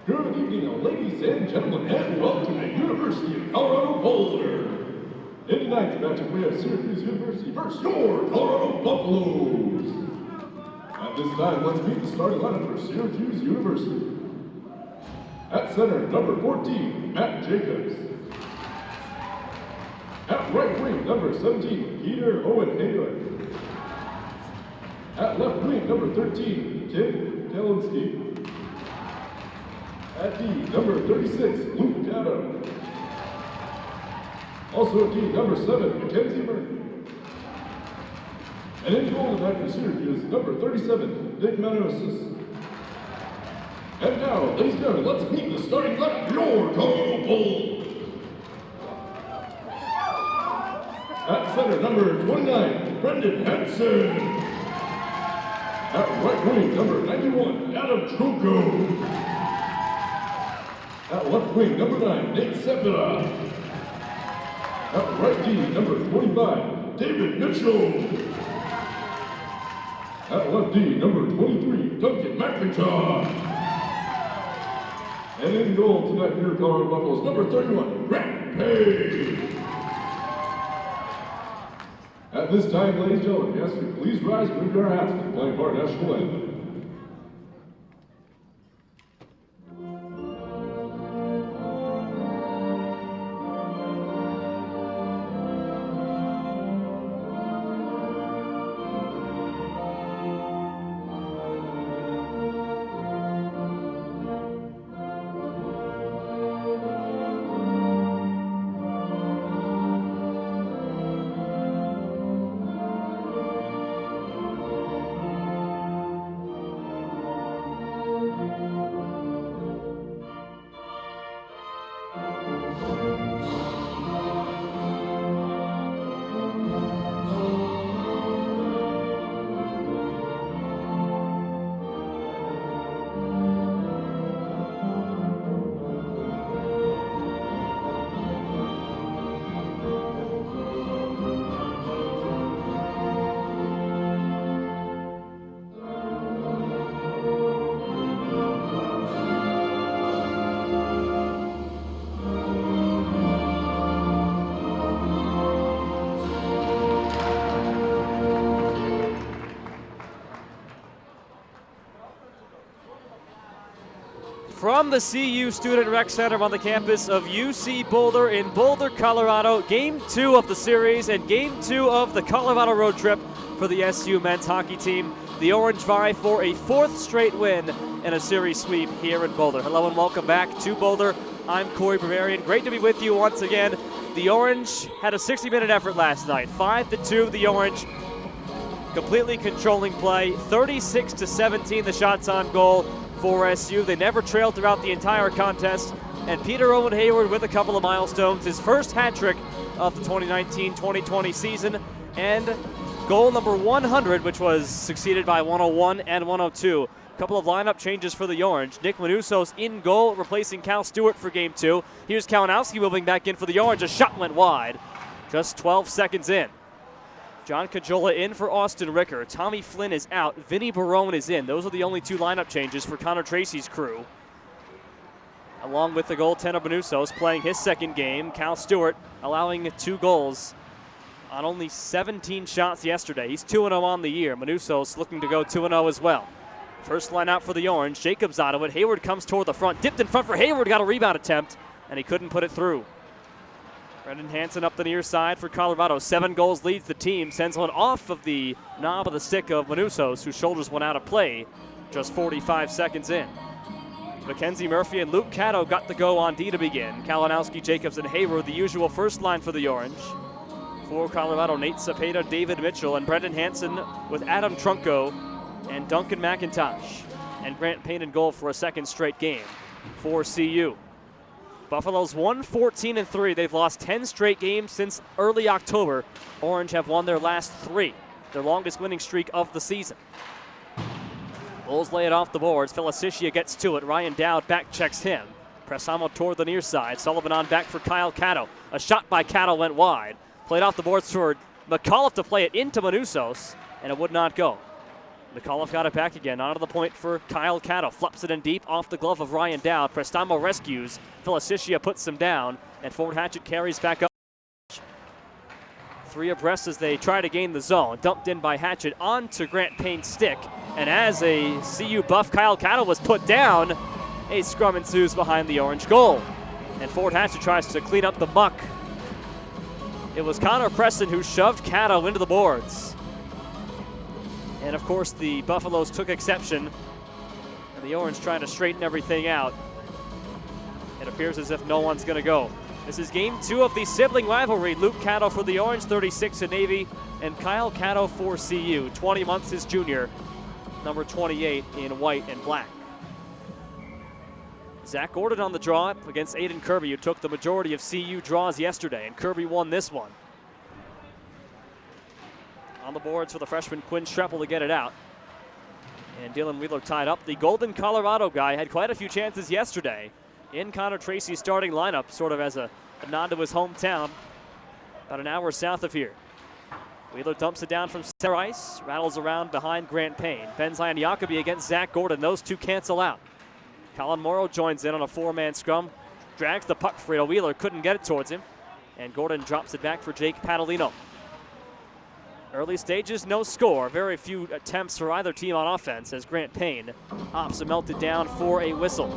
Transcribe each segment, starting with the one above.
Good evening, ladies and gentlemen, and welcome to University of Colorado Boulder. In tonight's matchup, we have Syracuse University versus your Colorado Buffaloes. At this time, let's meet the starting lineup for Syracuse University. At center, number 14, Matt Jacobs. At right wing, number 17, Peter Owen Haywood. At left wing, number 13, Tim Kalinske. At D, number 36, Luke Gatto. Also at D, number 7, Mackenzie Murphy. And in goal tonight for Syracuse, number 37, Nick Manosis. And now, ladies and gentlemen, let's meet the starting lineup for your Colorado Bulls. At center, number 29, Brendan Hansen. At right wing, number 91, Adam Trunco. At left wing, number 9, Nate Sepida. At right D, number 25, David Mitchell. At left D, number 23, Duncan McIntosh. And in goal tonight for your Colorado Buffaloes, number 31, Grant Page. At this time, ladies and gentlemen, we ask you please rise and move your hats for playing for our national anthem. From the CU Student Rec Center on the campus of UC Boulder in Boulder, Colorado, Game 2 of the series and Game 2 of the Colorado road trip for the SU men's hockey team. The Orange vie for a 4th straight win and a series sweep here in Boulder. Hello and welcome back to Boulder. I'm Cory Berberian. Great to be with you once again. The Orange had a 60-minute effort last night. 5-2, the Orange completely controlling play. 36-17, the shots on goal for SU. They never trailed throughout the entire contest. And Peter Owen Haywood with a couple of milestones. His first hat trick of the 2019-2020 season. And goal number 100, which was succeeded by 101 and 102. A couple of lineup changes for the Orange. Nick Manusos in goal, replacing Cal Stewart for Game 2. Here's Kalinowski moving back in for the Orange. A shot went wide. Just 12 seconds in. John Cajola in for Austin Ricker. Tommy Flynn is out. Vinny Barone is in. Those are the only 2 lineup changes for Connor Tracy's crew. Along with the goaltender Manusos playing his second game. Cal Stewart allowing 2 goals on only 17 shots yesterday. He's 2-0 on the year. Manusos looking to go 2-0 as well. First line out for the Orange. Jacobs out of it. Hayward comes toward the front. Dipped in front for Hayward. Got a rebound attempt, and he couldn't put it through. Brendan Hansen up the near side for Colorado. 7 goals leads the team. Sends one off of the knob of the stick of Manusos, whose shoulders went out of play just 45 seconds in. Mackenzie Murphy and Luke Gatto got the go on D to begin. Kalinowski, Jacobs, and Hayward, the usual first line for the Orange. For Colorado, Nate Cepeda, David Mitchell, and Brendan Hansen with Adam Trunco and Duncan McIntosh. And Grant Payne in goal for a second straight game for CU. Buffalo's won 14-3. They've lost 10 straight games since early October. Orange have won their last 3, their longest winning streak of the season. Bulls lay it off the boards. Felicicia gets to it. Ryan Dowd back checks him. Presamo toward the near side. Sullivan on back for Kyle Catto. A shot by Catto went wide. Played off the boards for McAuliffe to play it into Manusos, and it would not go. McAuliffe got it back again. Onto the point for Kyle Catto. Flips it in deep off the glove of Ryan Dowd. Prestamo rescues. Felicicia puts him down. And forward Hatchet carries back up. 3 abreast as they try to gain the zone. Dumped in by Hatchet onto Grant Payne's stick. And as a CU buff, Kyle Catto was put down. A scrum ensues behind the orange goal. And forward Hatchet tries to clean up the muck. It was Connor Preston who shoved Catto into the boards. And of course the Buffaloes took exception. And the Orange trying to straighten everything out. It appears as if no one's going to go. This is game 2 of the sibling rivalry. Luke Catto for the Orange, 36 in Navy, and Kyle Catto for CU, 20 months his junior, number 28 in white and black. Zach Gordon on the draw up against Aiden Kirby, who took the majority of CU draws yesterday, and Kirby won this one. On the boards for the freshman Quinn Streppel to get it out. And Dylan Wheeler tied up. The Golden Colorado guy had quite a few chances yesterday in Connor Tracy's starting lineup, sort of as a nod to his hometown, about an hour south of here. Wheeler dumps it down from center ice, rattles around behind Grant Payne. Benzion Jacobi against Zach Gordon. Those two cancel out. Colin Morrow joins in on a 4-man scrum, drags the puck free. Wheeler couldn't get it towards him, and Gordon drops it back for Jake Padalino. Early stages, no score. Very few attempts for either team on offense as Grant Payne opts to melt it down for a whistle.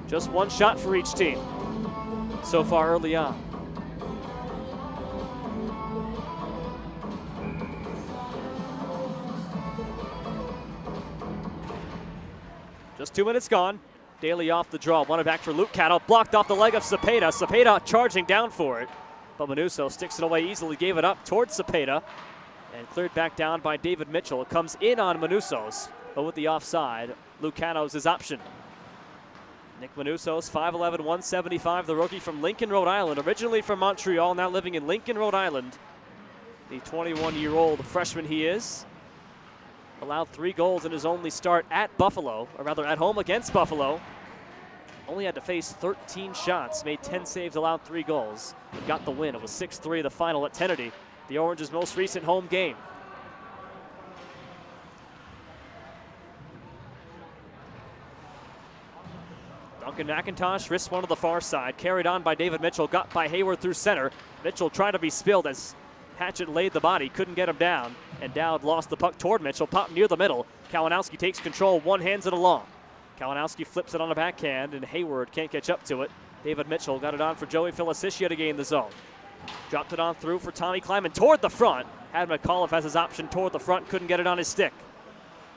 Just one shot for each team so far early on. Just 2 minutes gone. Daly off the draw. Won it back for Luke Catto. Blocked off the leg of Cepeda. Cepeda charging down for it. But Manuso sticks it away easily. Gave it up towards Cepeda. And cleared back down by David Mitchell. It comes in on Manuso's. But with the offside, Luke Catto's his option. Nick Manuso's 5'11", 175, the rookie from Lincoln, Rhode Island. Originally from Montreal, now living in Lincoln, Rhode Island. The 21-year-old freshman he is. Allowed 3 goals in his only start at Buffalo, or rather at home against Buffalo. Only had to face 13 shots, made 10 saves, allowed 3 goals, and got the win. It was 6-3 the final at Tennedy, the Orange's most recent home game. Duncan McIntosh risks one to the far side, carried on by David Mitchell, got by Hayward through center. Mitchell trying to be spilled as Hatchet laid the body, couldn't get him down, and Dowd lost the puck toward Mitchell, popped near the middle. Kalinowski takes control, one-hands it along. Kalinowski flips it on a backhand, and Hayward can't catch up to it. David Mitchell got it on for Joey Felicicia to gain the zone. Dropped it on through for Tommy Kleiman toward the front. Had McAuliffe as his option toward the front, couldn't get it on his stick.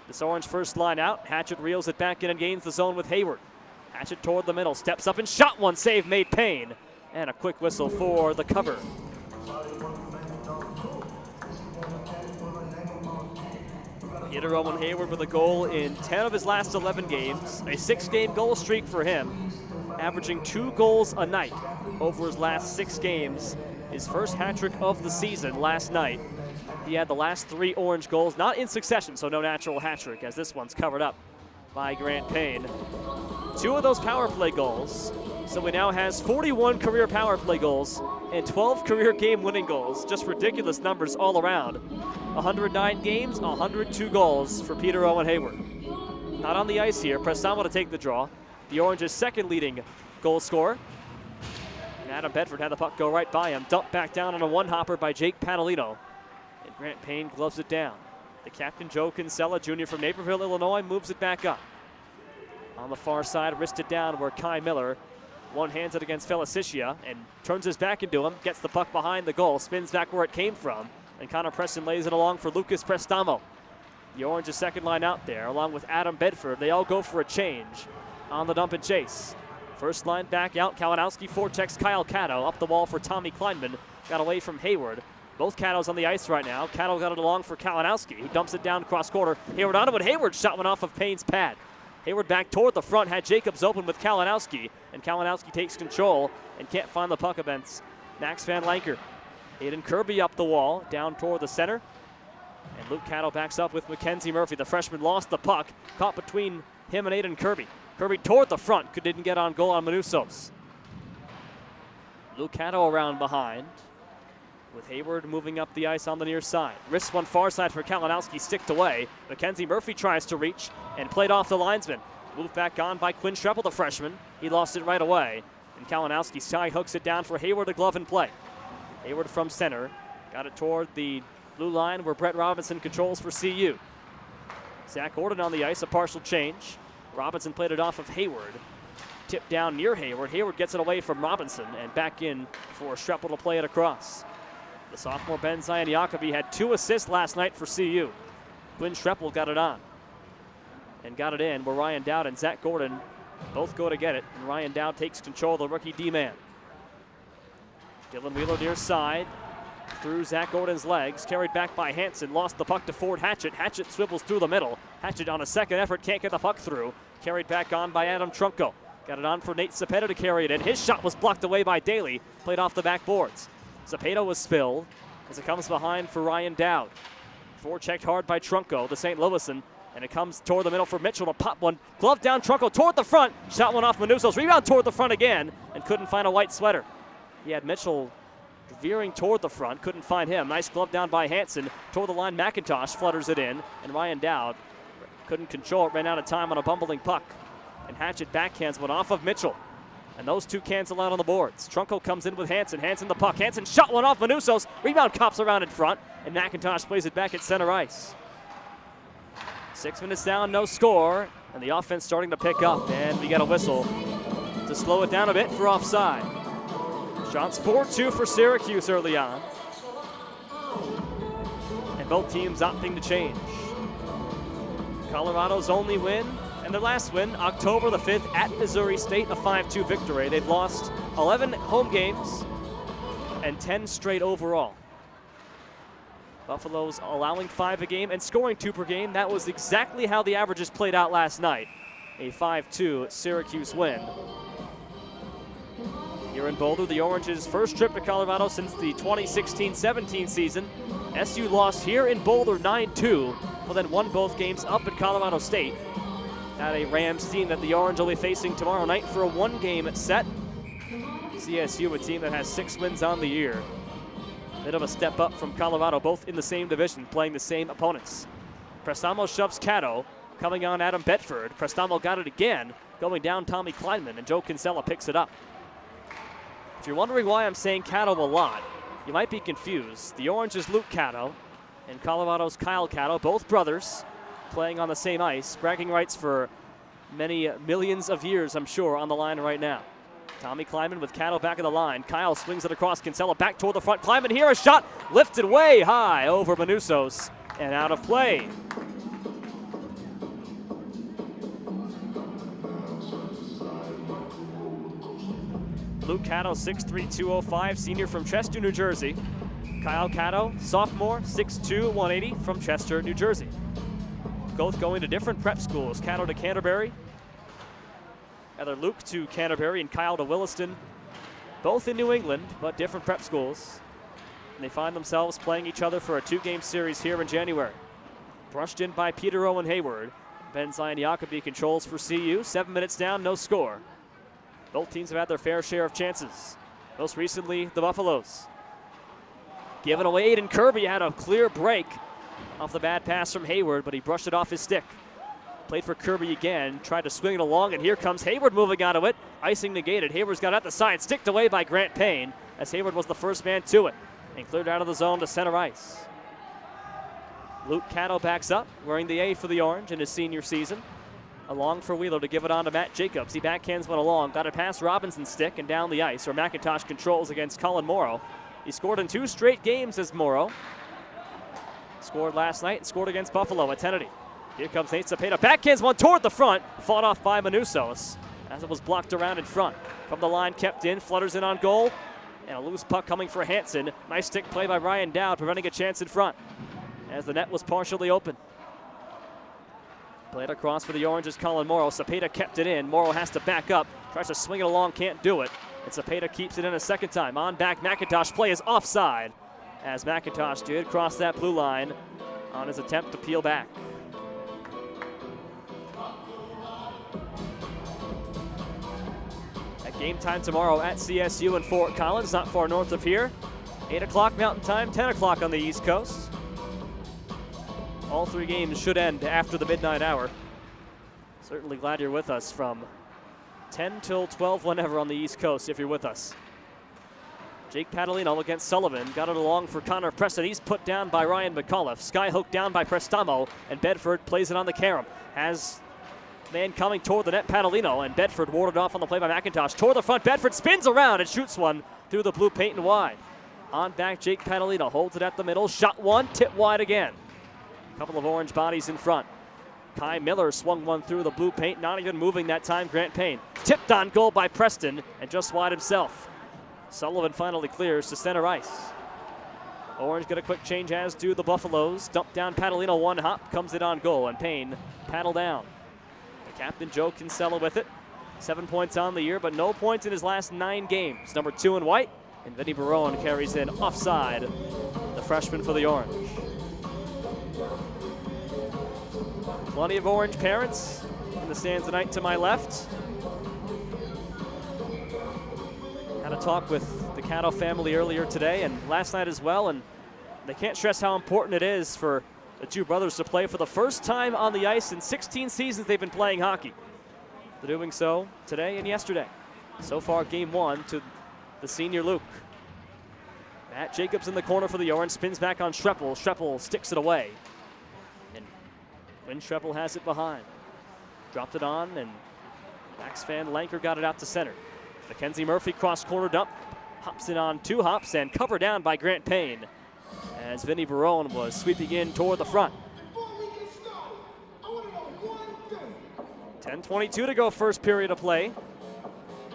This Orange first line out, Hatchet reels it back in and gains the zone with Hayward. Hatchet toward the middle, steps up and shot one, save made Payne. And a quick whistle for the cover. Peter Owen Hayward with a goal in 10 of his last 11 games. A 6-game goal streak for him, averaging 2 goals a night over his last 6 games. His first hat trick of the season last night. He had the last 3 Orange goals, not in succession, so no natural hat trick, as this one's covered up by Grant Payne. 2 of those power play goals, so he now has 41 career power play goals and 12 career game-winning goals. Just ridiculous numbers all around. 109 games, 102 goals for Peter Owen Hayward. Not on the ice here. Prestamo to take the draw. The Orange's second leading goal scorer. And Adam Bedford had the puck go right by him. Dumped back down on a one-hopper by Jake Padalino. And Grant Payne gloves it down. The captain, Joe Kinsella, junior from Naperville, Illinois, moves it back up. On the far side, wristed down where Kai Miller one-hands it against Felicicia and turns his back into him, gets the puck behind the goal, spins back where it came from, and Connor Preston lays it along for Lucas Prestamo. The Orange's second line out there, along with Adam Bedford. They all go for a change on the dump and chase. First line back out, Kalinowski forechecks Kyle Catto, up the wall for Tommy Kleinman, got away from Hayward. Both Cattos on the ice right now. Catto got it along for Kalinowski, who dumps it down cross quarter. Hayward on it, but Hayward shot one off of Payne's pad. Hayward back toward the front, had Jacobs open with Kalinowski, and Kalinowski takes control and can't find the puck against Max Van Lanker. Aiden Kirby up the wall, down toward the center, and Luke Catto backs up with Mackenzie Murphy. The freshman lost the puck, caught between him and Aiden Kirby. Kirby toward the front, didn't get on goal on Manusos. Luke Catto around behind. with Hayward moving up the ice on the near side. Wrists one far side for Kalinowski, sticked away. Mackenzie Murphy tries to reach and played off the linesman. Moved back on by Quinn Streppel, the freshman. He lost it right away. And Kalinowski sky hooks it down for Hayward, a glove in play. Hayward from center. Got it toward the blue line where Brett Robinson controls for CU. Zach Gordon on the ice, a partial change. Robinson played it off of Hayward. Tipped down near Hayward. Hayward gets it away from Robinson and back in for Streppel to play it across. The sophomore Ben Zion Jacobi had 2 assists last night for CU. Quinn Streppel got it on and got it in where Ryan Dowd and Zach Gordon both go to get it. And Ryan Dowd takes control of the rookie D-man. Dylan Wheeler near side. Through Zach Gordon's legs, carried back by Hansen, lost the puck to Ford Hatchett. Hatchett swivels through the middle. Hatchett on a second effort, can't get the puck through. Carried back on by Adam Trunko. Got it on for Nate Cepeda to carry it in. His shot was blocked away by Daly, played off the backboards. Cepeda was spilled as it comes behind for Ryan Dowd. Forechecked hard by Trunko, the St. Louisan, and it comes toward the middle for Mitchell to pop one. Glove down, Trunko toward the front. Shot one off Manuso's, rebound toward the front again, and couldn't find a white sweater. He had Mitchell veering toward the front, couldn't find him. Nice glove down by Hansen. Toward the line, McIntosh flutters it in, and Ryan Dowd couldn't control it, ran out of time on a bumbling puck. And Hatchett backhands one off of Mitchell. And those two cancel out on the boards. Trunko comes in with Hansen. Hansen the puck. Hansen shot one off Manuso's. Rebound cops around in front, and McIntosh plays it back at center ice. 6 minutes down, no score, and the offense starting to pick up, and we got a whistle to slow it down a bit for offside. Shots 4-2 for Syracuse early on. And both teams opting to change. Colorado's only win, and their last win, October the 5th at Missouri State, a 5-2 victory. They've lost 11 home games and 10 straight overall. Buffalo's allowing 5 a game and scoring 2 per game. That was exactly how the averages played out last night. A 5-2 Syracuse win. Here in Boulder, the Oranges' first trip to Colorado since the 2016-17 season. SU lost here in Boulder 9-2, but then won both games up at Colorado State. At a Rams team that the Orange will be facing tomorrow night for a 1-game set. CSU, a team that has 6 wins on the year. Bit of a step up from Colorado, both in the same division, playing the same opponents. Prestamo shoves Cato, coming on Adam Bedford. Prestamo got it again, going down Tommy Kleinman, and Joe Kinsella picks it up. If you're wondering why I'm saying Cato a lot, you might be confused. The Orange's Luke Cato and Colorado's Kyle Cato, both brothers, playing on the same ice. Bragging rights for many millions of years, I'm sure, on the line right now. Tommy Kleinman with Cato back of the line. Kyle swings it across. Kinsella back toward the front. Kleinman here, a shot lifted way high over Manusos and out of play. Luke Cato, 6'3", 205, senior from Chester, New Jersey. Kyle Cato, sophomore, 6'2", 180, from Chester, New Jersey. Both going to different prep schools. Cato to Canterbury. Either Luke to Canterbury and Kyle to Williston. Both in New England, but different prep schools. And they find themselves playing each other for a 2-game series here in January. Brushed in by Peter Owen Hayward. Ben Zion Jacobi controls for CU. 7 minutes down, no score. Both teams have had their fair share of chances. Most recently, the Buffaloes. Given away, Aiden Kirby had a clear break off the bad pass from Hayward, but he brushed it off his stick. Played for Kirby again, tried to swing it along, and here comes Hayward moving out of it. Icing negated. Hayward's got at the side, sticked away by Grant Payne, as Hayward was the first man to it, and cleared out of the zone to center ice. Luke Cato backs up, wearing the A for the Orange in his senior season. Along for Wheeler to give it on to Matt Jacobs. He backhands one along, got it past Robinson's stick and down the ice, where McIntosh controls against Colin Morrow. He scored in 2 straight games as Morrow. Scored last night and scored against Buffalo at Tennedy. Here comes Nate Cepeda. Backhands one toward the front. Fought off by Manusos as it was blocked around in front. From the line, kept in, flutters in on goal. And a loose puck coming for Hansen. Nice stick play by Ryan Dowd, preventing a chance in front as the net was partially open. Played across for the Oranges, Colin Morrow. Cepeda kept it in. Morrow has to back up. Tries to swing it along, can't do it. And Cepeda keeps it in a second time. On back, McIntosh play is offside, as McIntosh did cross that blue line on his attempt to peel back. At game time tomorrow at CSU in Fort Collins, not far north of here. 8 o'clock Mountain Time, 10 o'clock on the East Coast. All 3 games should end after the midnight hour. Certainly glad you're with us from 10 till 12 whenever on the East Coast if you're with us. Jake Padalino against Sullivan. Got it along for Connor Preston. He's put down by Ryan McAuliffe. Skyhook down by Prestamo, and Bedford plays it on the carom. Has man coming toward the net, Padalino, and Bedford warded off on the play by McIntosh. Toward the front, Bedford spins around and shoots one through the blue paint and wide. On back, Jake Padalino holds it at the middle. Shot one, tip wide again. A couple of orange bodies in front. Kai Miller swung one through the blue paint, not even moving that time, Grant Payne. Tipped on goal by Preston, and just wide himself. Sullivan finally clears to center ice. Orange get a quick change, as do the Buffaloes. Dump down Padalino, one hop, comes it on goal, and Payne paddle down. The captain, Joe Kinsella, with it. 7 points on the year, but no points in his last 9 games. Number 2 in white, and Vinny Barone carries in offside, the freshman for the Orange. Plenty of Orange parents in the stands tonight to my left. Had a talk with the Caddo family earlier today and last night as well, and they can't stress how important it is for the two brothers to play for the first time on the ice in 16 seasons they've been playing hockey. They're doing so today and yesterday. So far, game 1 to the senior Luke. Matt Jacobs in the corner for the Orange, spins back on Schreppel. Schreppel sticks it away. And Quinn Schreppel has it behind. Dropped it on, and Max Van Lanker got it out to center. Mackenzie Murphy cross corner dump, hops in on 2 hops and covered down by Grant Payne as Vinny Barone was sweeping in toward the front. 10:22 to go, first period of play.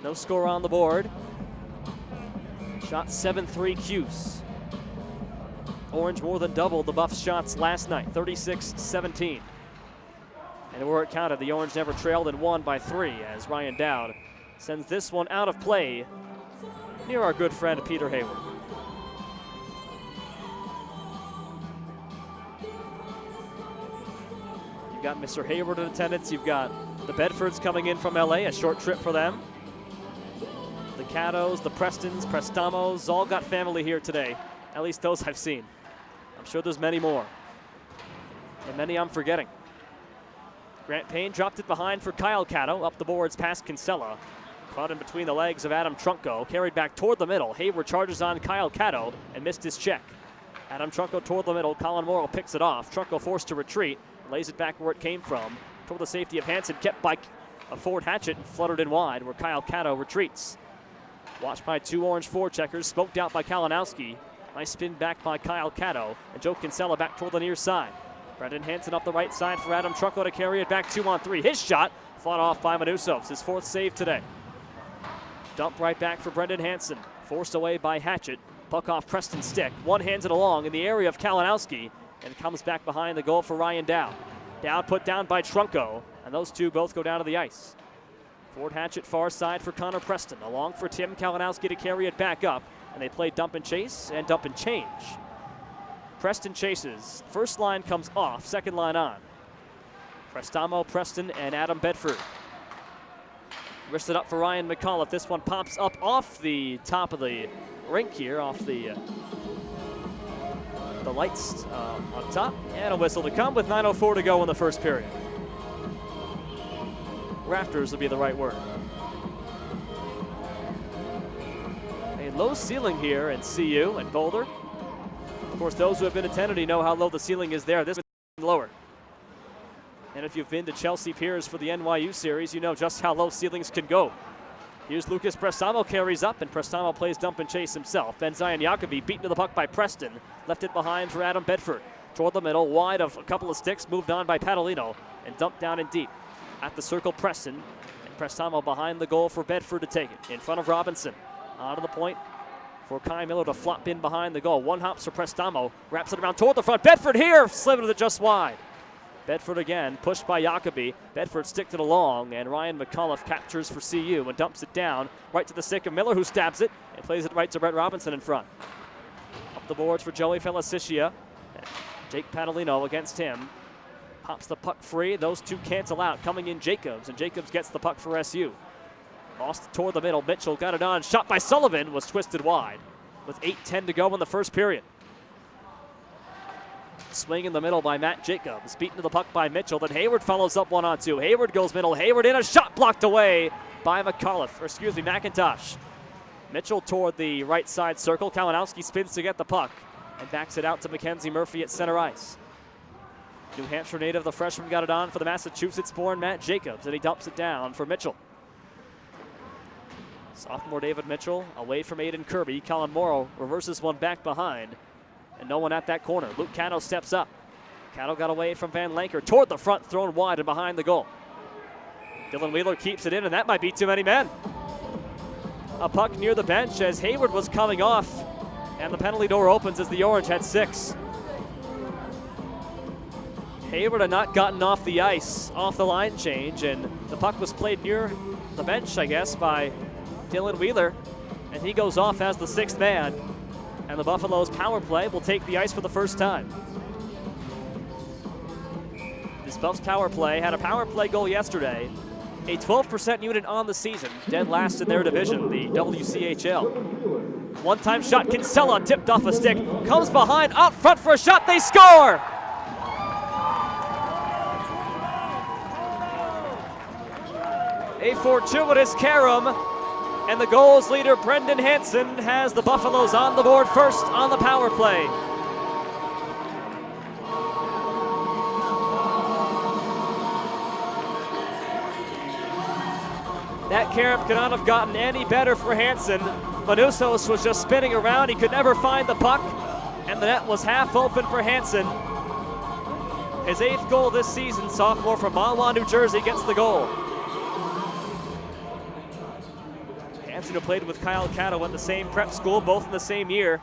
No score on the board. Shot 7-3 Cuse. Orange more than doubled the Buffs' shots last night, 36-17. And where it counted, the Orange never trailed and won by 3 as Ryan Dowd sends this one out of play near our good friend Peter Hayward. You've got Mr. Hayward in attendance. You've got the Bedfords coming in from LA, a short trip for them. The Caddos, the Prestons, Prestamos, all got family here today. At least those I've seen. I'm sure there's many more. And many I'm forgetting. Grant Payne dropped it behind for Kyle Caddo. Up the boards past Kinsella. Caught in between the legs of Adam Trunco. Carried back toward the middle. Hayward charges on Kyle Caddo and missed his check. Adam Trunco toward the middle. Colin Morrill picks it off. Trunco forced to retreat. Lays it back where it came from. Toward the safety of Hansen. Kept by a Ford Hatchet and fluttered in wide where Kyle Caddo retreats. Watched by 2 Orange forecheckers. Smoked out by Kalinowski. Nice spin back by Kyle Caddo. And Joe Kinsella back toward the near side. Brendan Hansen up the right side for Adam Trunco to carry it back 2-on-3. His shot fought off by Manusovs. His 4th save today. Dump right back for Brendan Hansen. Forced away by Hatchet. Puck off Preston's stick. One-handed along in the area of Kalinowski. And comes back behind the goal for Ryan Dowd. Dowd put down by Trunco. And those two both go down to the ice. Ford Hatchet far side for Connor Preston. Along for Tim Kalinowski to carry it back up. And they play dump and chase and dump and change. Preston chases. First line comes off. Second line on. Prestamo, Preston, and Adam Bedford. Wristed up for Ryan McAuliffe. This one pops up off the top of the rink here, off the lights on top. And a whistle to come with 9:04 to go in the first period. Rafters would be the right word. A low ceiling here in CU and Boulder. Of course, those who have been attending know how low the ceiling is there. This is lower. And if you've been to Chelsea Piers for the NYU series, you know just how low ceilings can go. Here's Lucas Prestamo, carries up, and Prestamo plays dump and chase himself. Ben Zion Jacobi beaten to the puck by Preston. Left it behind for Adam Bedford. Toward the middle, wide of a couple of sticks, moved on by Padalino, and dumped down in deep. At the circle, Preston, and Prestamo behind the goal for Bedford to take it. In front of Robinson. Onto the point for Kai Miller to flop in behind the goal. One hops for Prestamo, wraps it around toward the front. Bedford here, slivered it just wide. Bedford again, pushed by Jacobi. Bedford sticked it along, and Ryan McAuliffe captures for CU and dumps it down right to the stick of Miller, who stabs it and plays it right to Brett Robinson in front. Up the boards for Joey Felicicia. Jake Padalino against him. Pops the puck free. Those two cancel out. Coming in Jacobs, and Jacobs gets the puck for SU. Lost toward the middle. Mitchell got it on. Shot by Sullivan was twisted wide. with 8:10 to go in the first period. Swing in the middle by Matt Jacobs. Beaten to the puck by Mitchell. Then Hayward follows up 1-on-2. Hayward goes middle. Hayward in, a shot blocked away by McIntosh. Mitchell toward the right side circle. Kalinowski spins to get the puck and backs it out to Mackenzie Murphy at center ice. New Hampshire native, the freshman, got it on for the Massachusetts-born Matt Jacobs, and he dumps it down for Mitchell. Sophomore David Mitchell away from Aiden Kirby. Colin Morrow reverses one back behind, and no one at that corner. Luke Cato steps up. Cato got away from Van Lanker toward the front, thrown wide and behind the goal. Dylan Wheeler keeps it in, and that might be too many men. A puck near the bench as Hayward was coming off, and the penalty door opens as the Orange had 6. Hayward had not gotten off the ice, off the line change, and the puck was played near the bench, I guess, by Dylan Wheeler, and he goes off as the 6th man, and the Buffaloes' power play will take the ice for the first time. This Buffs power play had a power play goal yesterday, a 12% unit on the season, dead last in their division, the WCHL. One-time shot, Kinsella tipped off a stick, comes behind, out front for a shot, they score! A fortuitous carom, and the goals leader Brendan Hansen has the Buffaloes on the board first on the power play. That carom could not have gotten any better for Hansen. Manusos was just spinning around, he could never find the puck, and the net was half open for Hansen. His 8th goal this season, sophomore from Mahwah, New Jersey, gets the goal. Hansen, who played with Kyle Cato at the same prep school, both in the same year.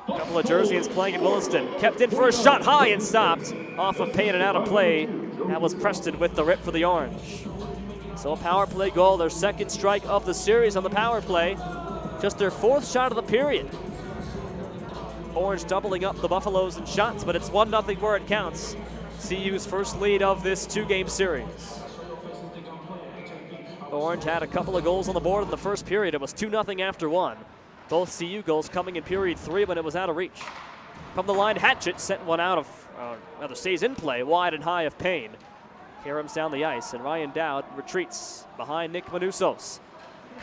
A couple of Jerseyans playing in Williston. Kept in for a shot high and stopped off of Payne and out of play. That was Preston with the rip for the Orange. So a power play goal, their 2nd strike of the series on the power play. Just their 4th shot of the period. Orange doubling up the Buffaloes in shots, but it's 1-0 where it counts. CU's first lead of this 2-game series. Orange had a couple of goals on the board in the first period. It was 2-0 after 1. Both CU goals coming in period 3 when it was out of reach. From the line, Hatchett sent one out of, rather stays in play, wide and high of Payne. Karams down the ice, and Ryan Dowd retreats behind Nick Manusos.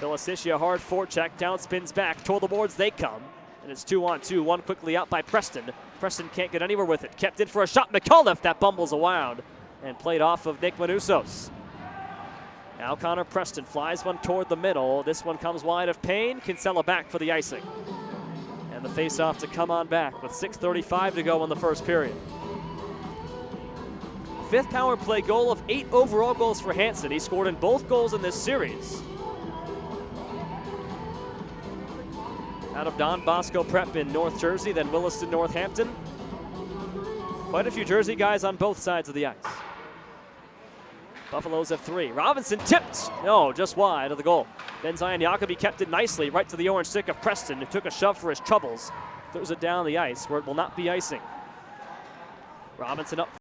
Filicicia hard forecheck, down spins back, toward the boards they come. And it's 2-on-2, one quickly out by Preston. Preston can't get anywhere with it. Kept in for a shot, McAuliffe, that bumbles around and played off of Nick Manusos. Now Connor Preston flies one toward the middle. This one comes wide of Payne. Kinsella back for the icing. And the face-off to come on back with 6:35 to go in the first period. 5th power play goal of 8 overall goals for Hansen. He scored in both goals in this series. Out of Don Bosco Prep in North Jersey, then Williston, Northampton. Quite a few Jersey guys on both sides of the ice. Buffaloes have 3. Robinson tipped. No, just wide of the goal. Then Zion Jacobi kept it nicely right to the orange stick of Preston, who took a shove for his troubles. Throws it down the ice where it will not be icing. Robinson up for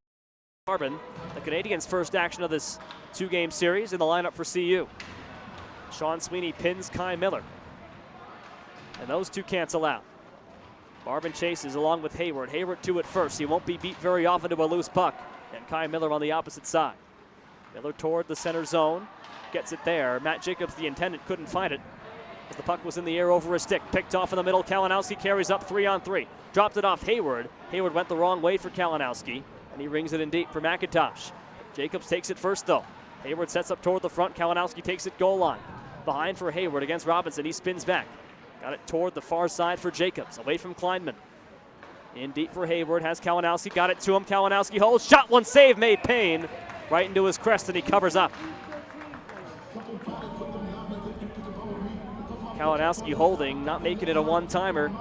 Carbon. The Canadians' first action of this 2-game series in the lineup for CU. Sean Sweeney pins Kai Miller. And those two cancel out. Marvin chases along with Hayward. Hayward 2 at first. He won't be beat very often to a loose puck. And Kai Miller on the opposite side. Miller toward the center zone, gets it there. Matt Jacobs, the intendant, couldn't find it as the puck was in the air over his stick. Picked off in the middle. Kalinowski carries up 3-on-3. Dropped it off Hayward. Hayward went the wrong way for Kalinowski, and he rings it in deep for McIntosh. Jacobs takes it first, though. Hayward sets up toward the front. Kalinowski takes it goal line. Behind for Hayward against Robinson. He spins back. Got it toward the far side for Jacobs, away from Kleinman. In deep for Hayward, has Kalinowski, got it to him. Kalinowski holds, shot, one save made. Payne right into his crest, and he covers up. Kalinowski holding, not making it a one-timer.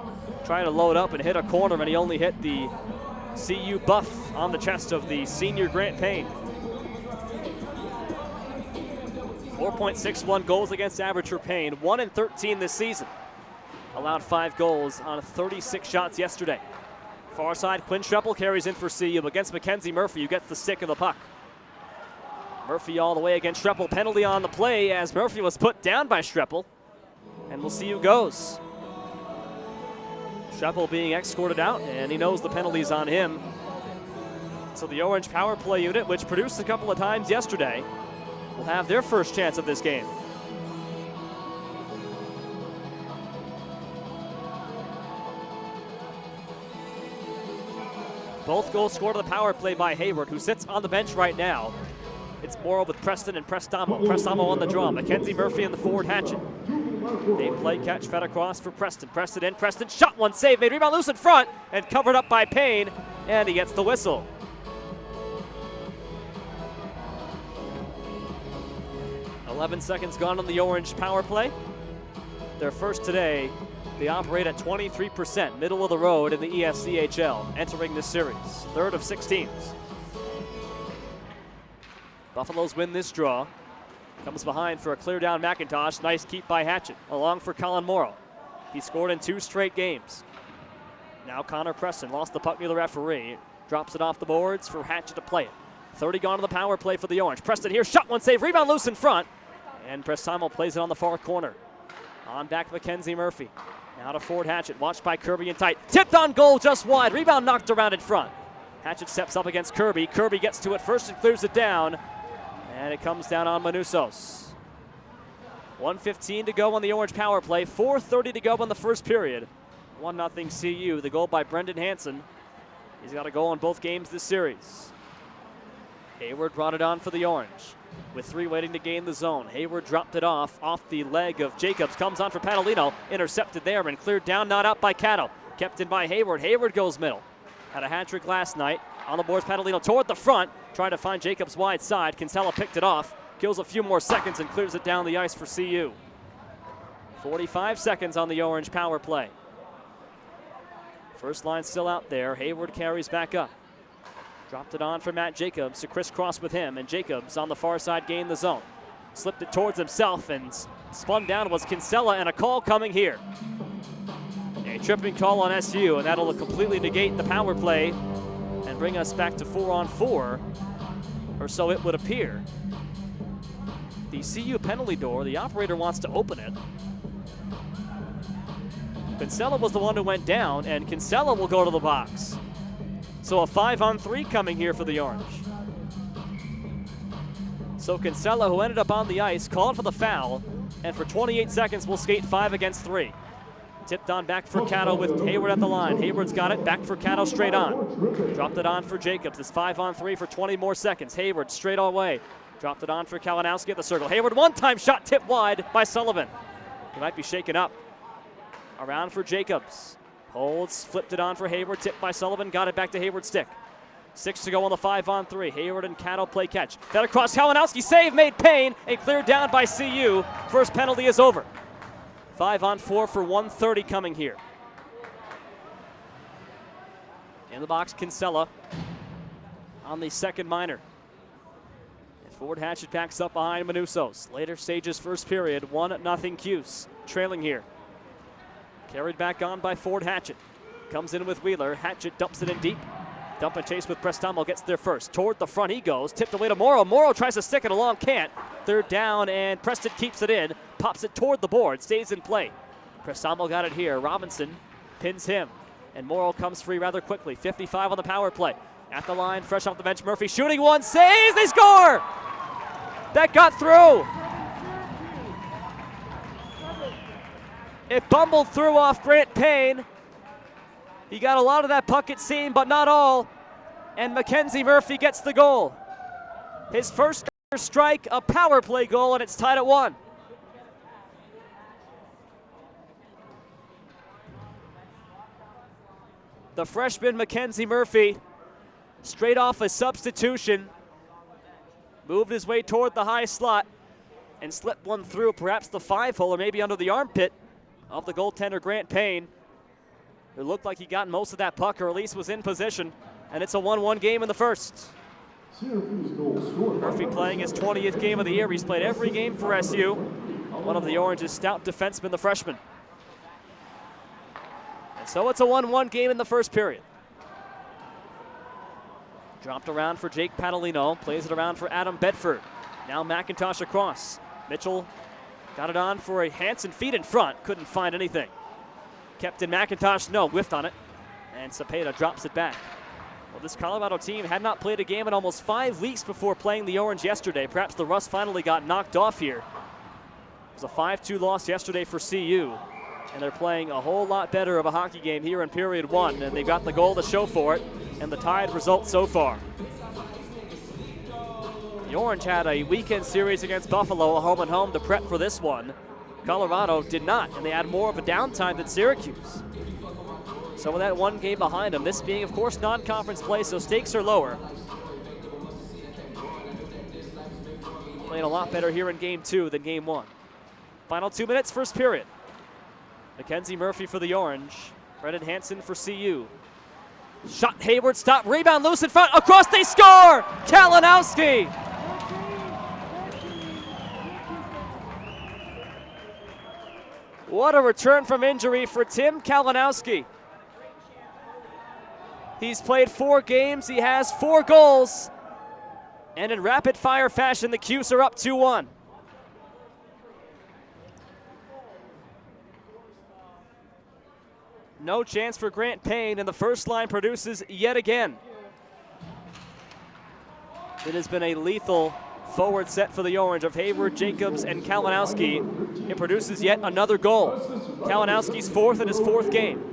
Trying to load up and hit a corner, and he only hit the CU buff on the chest of the senior Grant Payne. 4.61 goals against average for Payne, 1-13 this season. Allowed 5 goals on 36 shots yesterday. Far side, Quinn Streppel carries in for CU against Mackenzie Murphy, who gets the stick of the puck. Murphy all the way against Streppel. Penalty on the play as Murphy was put down by Streppel. And we'll see who goes. Sheppel being escorted out, and he knows the penalty's on him. So the Orange power play unit, which produced a couple of times yesterday, will have their first chance of this game. Both goals scored on the power play by Hayward, who sits on the bench right now. It's Morrow with Preston and Prestamo. Prestamo on the draw. Mackenzie Murphy in the forward hatchet. A play catch fed across for Preston. Preston in. Preston shot one save. Made rebound loose in front and covered up by Payne. And he gets the whistle. "11 seconds gone on the Orange power play. Their first today. They operate at 23%, middle of the road in the ESCHL, entering this series. Third of 6 teams. Buffaloes win this draw. Comes behind for a clear down McIntosh. Nice keep by Hatchett. Along for Colin Morrow. He scored in 2 straight games. Now Connor Preston lost the puck near the referee. Drops it off the boards for Hatchett to play it. 30 gone on the power play for the Orange. Preston here, shot one save, rebound loose in front. And Prestamo plays it on the far corner. On back Mackenzie Murphy. Now to Ford Hatchett, watched by Kirby and tight. Tipped on goal just wide, rebound knocked around in front. Hatchett steps up against Kirby. Kirby gets to it first and clears it down. And it comes down on Manusos. 1:15 to go on the Orange power play. 4:30 to go in the first period. 1-0 CU. The goal by Brendan Hansen. He's got a goal in both games this series. Hayward brought it on for the Orange. With 3 waiting to gain the zone. Hayward dropped it off the leg of Jacobs. Comes on for Patalino. Intercepted there and cleared down, not out by Cato. Kept in by Hayward. Hayward goes middle. Had a hat trick last night. On the boards, Patalino toward the front. Tried to find Jacobs wide side. Kinsella picked it off. Kills a few more seconds and clears it down the ice for CU. 45 seconds on the Orange power play. First line still out there. Hayward carries back up. Dropped it on for Matt Jacobs to crisscross with him, and Jacobs on the far side gained the zone. Slipped it towards himself and spun down was Kinsella, and a call coming here. A tripping call on SU, and that'll completely negate the power play and bring us back to 4-on-4, or so it would appear. The CU penalty door, the operator wants to open it. Kinsella was the one who went down, and Kinsella will go to the box. So a 5-on-3 coming here for the Orange. So Kinsella, who ended up on the ice, called for the foul, and for 28 seconds will skate 5 against 3. Tipped on back for Cato with Hayward at the line. Hayward's got it, back for Cato straight on. Dropped it on for Jacobs. It's 5-on-3 for 20 more seconds. Hayward straight away. Dropped it on for Kalinowski at the circle. Hayward one-time shot tipped wide by Sullivan. He might be shaken up. Around for Jacobs. Holds, flipped it on for Hayward, tipped by Sullivan, got it back to Hayward's stick. 6 to go on the 5-on-3. Hayward and Cato play catch. That across Kalinowski, save made Payne, and cleared down by CU. First penalty is over. 5-on-4 for 1:30 coming here. In the box, Kinsella on the second minor. And Ford Hatchett backs up behind Manusos. Later stages first period, 1-0 Cuse, trailing here. Carried back on by Ford Hatchett. Comes in with Wheeler. Hatchett dumps it in deep. Dump and chase with Prestamo, gets there first. Toward the front he goes. Tipped away to Morrow. Morrow tries to stick it along, can't. Third down, and Preston keeps it in. Pops it toward the board, stays in play. Prestamo got it here. Robinson pins him. And Morrow comes free rather quickly. 55 on the power play. At the line, fresh off the bench, Murphy shooting one. Saves, they score! That got through. It bumbled through off Grant Payne. He got a lot of that puck, it seemed, but not all. And Mackenzie Murphy gets the goal. His first strike, a power play goal, and it's tied at 1. The freshman Mackenzie Murphy, straight off a substitution, moved his way toward the high slot and slipped one through perhaps the 5-hole or maybe under the armpit of the goaltender Grant Payne. It looked like he got most of that puck, or at least was in position, and it's a 1-1 game in the first. Murphy playing his 20th game of the year. He's played every game for SU. One of the Orange's stout defensemen, the freshman. And so it's a 1-1 game in the first period. Dropped around for Jake Patalino, plays it around for Adam Bedford. Now McIntosh across. Mitchell got it on for a Hansen feed in front, couldn't find anything. kept in McIntosh, no, whiffed on it. And Cepeda drops it back. Well, this Colorado team had not played a game in almost 5 weeks before playing the Orange yesterday. Perhaps the rust finally got knocked off here. It was a 5-2 loss yesterday for CU. And they're playing a whole lot better of a hockey game here in period 1. And they got the goal to show for it. And the tied result so far. The Orange had a weekend series against Buffalo, a home and home, to prep for this one. Colorado did not, and they had more of a downtime than Syracuse. So with that one game behind them, this being, of course, non-conference play, so stakes are lower. Playing a lot better here in game 2 than game 1. Final 2 minutes, first period. Mackenzie Murphy for the Orange. Brendan Hansen for CU. Shot, Hayward, stop, rebound, loose in front, across, they score! Kalinowski! What a return from injury for Tim Kalinowski. He's played 4 games, he has 4 goals, and in rapid fire fashion, the Cuse are up 2-1. No chance for Grant Payne, and the first line produces yet again. It has been a lethal forward set for the Orange of Hayward, Jacobs, and Kalinowski. It produces yet another goal. Kalinowski's 4th in his 4th game.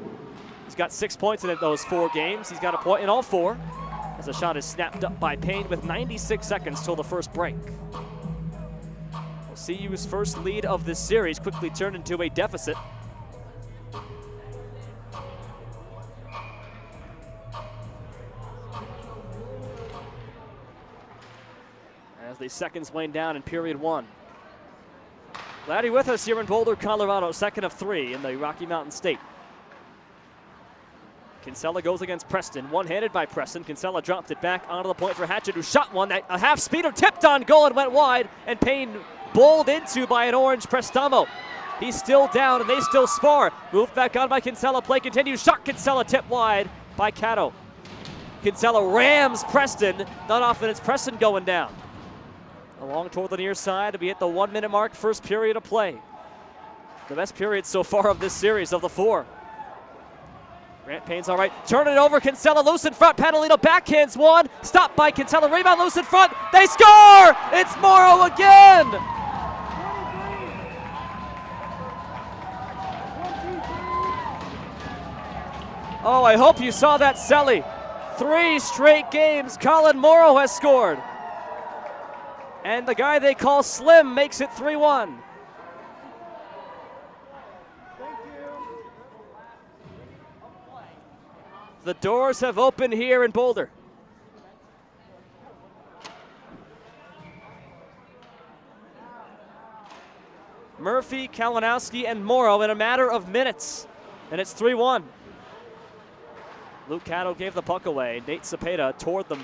He's got 6 points in those 4 games. He's got a point in all 4. As the shot is snapped up by Payne with 96 seconds till the first break. We'll see CU's first lead of this series quickly turned into a deficit. As the seconds wane down in period 1. Glad you're with us here in Boulder, Colorado, 2nd of 3 in the Rocky Mountain State. Kinsella goes against Preston, one-handed by Preston. Kinsella dropped it back onto the point for Hatchett, who shot one that a half-speeder tipped on goal and went wide, and Payne bowled into by an Orange Prestamo. He's still down and they still spar. Moved back on by Kinsella, play continues, shot Kinsella tipped wide by Cato. Kinsella rams Preston, not often it's Preston going down. Along toward the near side to be at the 1-minute mark, first period of play. The best period so far of this series of the 4. Grant Payne's all right. Turn it over. Kinsella loose in front. Panalino backhands one. Stopped by Kinsella. Rebound loose in front. They score! It's Morrow again! Oh, I hope you saw that, Selly. 3 straight games, Colin Morrow has scored. And the guy they call Slim makes it 3-1. The doors have opened here in Boulder. Murphy, Kalinowski, and Morrow in a matter of minutes. And it's 3-1. Luke Cato gave the puck away. Nate Cepeda toward the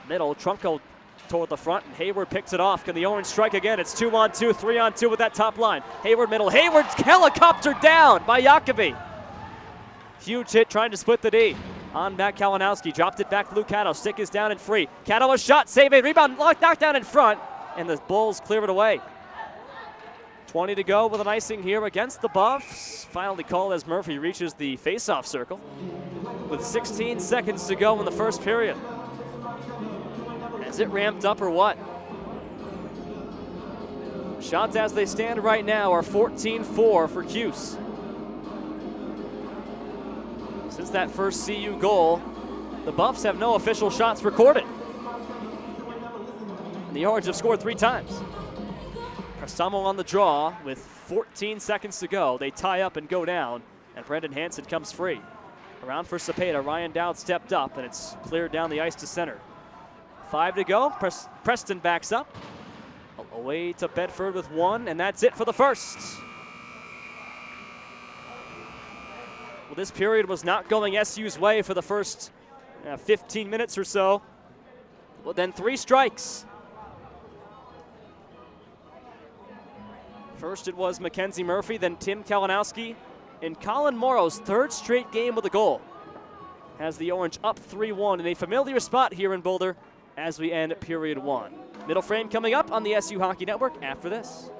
middle. Trunco toward the front, and Hayward picks it off. Can the Orange strike again? It's 2-on-2, 3-on-2 with that top line. Hayward middle. Hayward helicoptered down by Jacobi. Huge hit trying to split the D. On back Kalinowski, dropped it back to Luke Cato. Stick is down and free. Cato a shot, save a rebound, knocked down in front, and the Bulls clear it away. 20 to go with an icing here against the Buffs. Finally called as Murphy reaches the face-off circle with 16 seconds to go in the first period. Has it ramped up or what? Shots as they stand right now are 14-4 for Cuse. Since that first CU goal, the Buffs have no official shots recorded. And the Orange have scored 3 times. Prestamo on the draw with 14 seconds to go. They tie up and go down, and Brendan Hansen comes free. Around for Cepeda, Ryan Dowd stepped up, and it's cleared down the ice to center. 5 to go, Preston backs up. Away to Bedford with 1, and that's it for the first. Well, this period was not going SU's way for the first 15 minutes or so. Well, then 3 strikes. First it was Mackenzie Murphy, then Tim Kalinowski, and Colin Morrow's 3rd straight game with a goal has the Orange up 3-1 in a familiar spot here in Boulder as we end period 1. Middle frame coming up on the SU Hockey Network after this.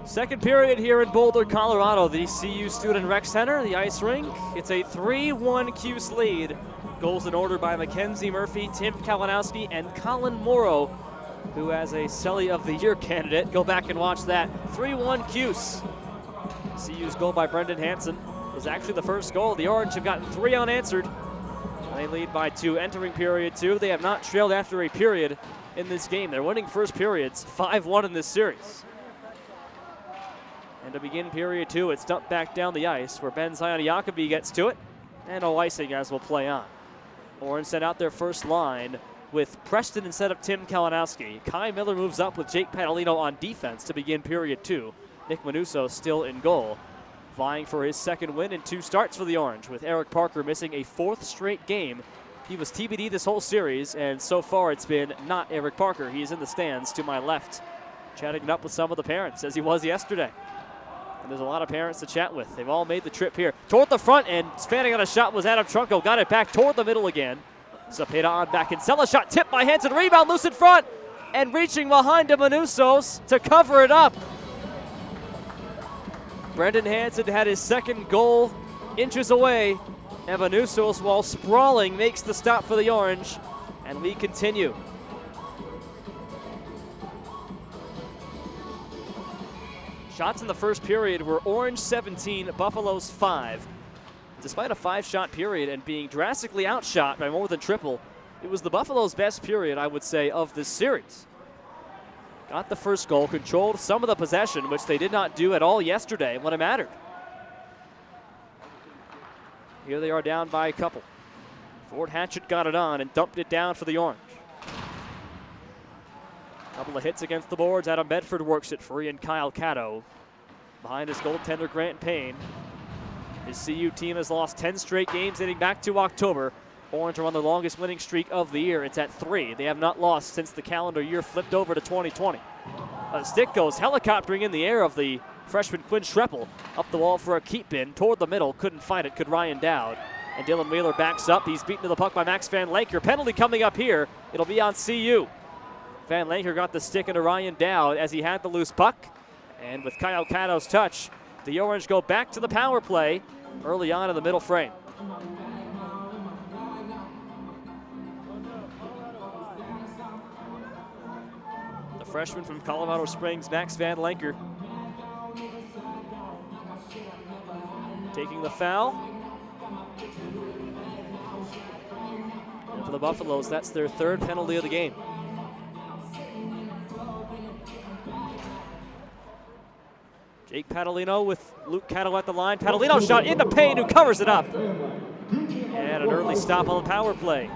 Second period here in Boulder, Colorado, the CU Student Rec Center, the ice rink. It's a 3-1 Cuse lead. Goals in order by Mackenzie Murphy, Tim Kalinowski, and Colin Morrow, who has a Selly of the Year candidate. Go back and watch that. 3-1 Cuse. CU's goal by Brendan Hansen was actually the first goal. The Orange have gotten 3 unanswered. They lead by 2 entering period 2. They have not trailed after a period in this game. They're winning first periods 5-1 in this series. And to begin period 2, it's dumped back down the ice where Ben Zion Jacobi gets to it. And no icing as will play on. Orange sent out their first line with Preston instead of Tim Kalinowski. Kai Miller moves up with Jake Padalino on defense to begin period 2. Nick Manuso still in goal, vying for his second win in 2 starts for the Orange, with Eric Parker missing a 4th straight game. He was TBD this whole series, and so far it's been not Eric Parker. He is in the stands to my left, chatting it up with some of the parents, as he was yesterday. And there's a lot of parents to chat with. They've all made the trip here. Toward the front, and fanning on a shot was Adam Trunko. Got it back toward the middle again. Cepeda on back and Sella shot tipped by Hansen. Rebound loose in front, and reaching behind to Manusos to cover it up. Brendan Hansen had his second goal inches away, and Manusos, while sprawling, makes the stop for the Orange, and we continue. Shots in the first period were Orange 17, Buffaloes 5. Despite a 5-shot period and being drastically outshot by more than triple, it was the Buffaloes' best period, I would say, of this series. Got the first goal, controlled some of the possession, which they did not do at all yesterday when it mattered. Here they are down by a couple. Ford Hatchett got it on and dumped it down for the Orange. Couple of hits against the boards. Adam Bedford works it free, and Kyle Cato behind his goaltender Grant Payne. His CU team has lost 10 straight games dating back to October. Orange are on the longest winning streak of the year. It's at 3. They have not lost since the calendar year flipped over to 2020. A stick goes helicoptering in the air of the freshman Quinn Schreppel. Up the wall for a keep in. Toward the middle. Couldn't fight it. Could Ryan Dowd. And Dylan Wheeler backs up. He's beaten to the puck by Max Van Lanker. Penalty coming up here. It'll be on CU. Van Lanker got the stick into Ryan Dowd as he had the loose puck. And with Kyle Cato's touch, the Orange go back to the power play early on in the middle frame. The freshman from Colorado Springs, Max Van Lanker, taking the foul. And for the Buffaloes, that's their 3rd penalty of the game. Jake Padalino with Luke Cato at the line. Padalino shot into Payne, who covers it up. And an early stop on the power play.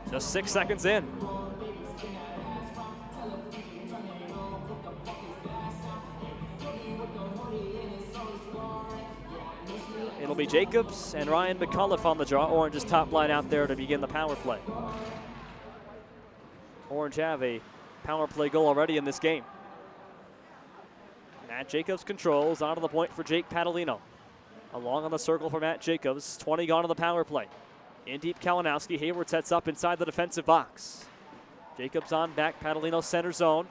Just 6 seconds in. It'll be Jacobs and Ryan McCullough on the draw. Orange's top line out there to begin the power play. Orange have a power play goal already in this game. Matt Jacobs controls, onto the point for Jake Padalino. Along on the circle for Matt Jacobs, 20 gone on the power play. In deep Kalinowski, Hayward sets up inside the defensive box. Jacobs on back, Padalino center zone.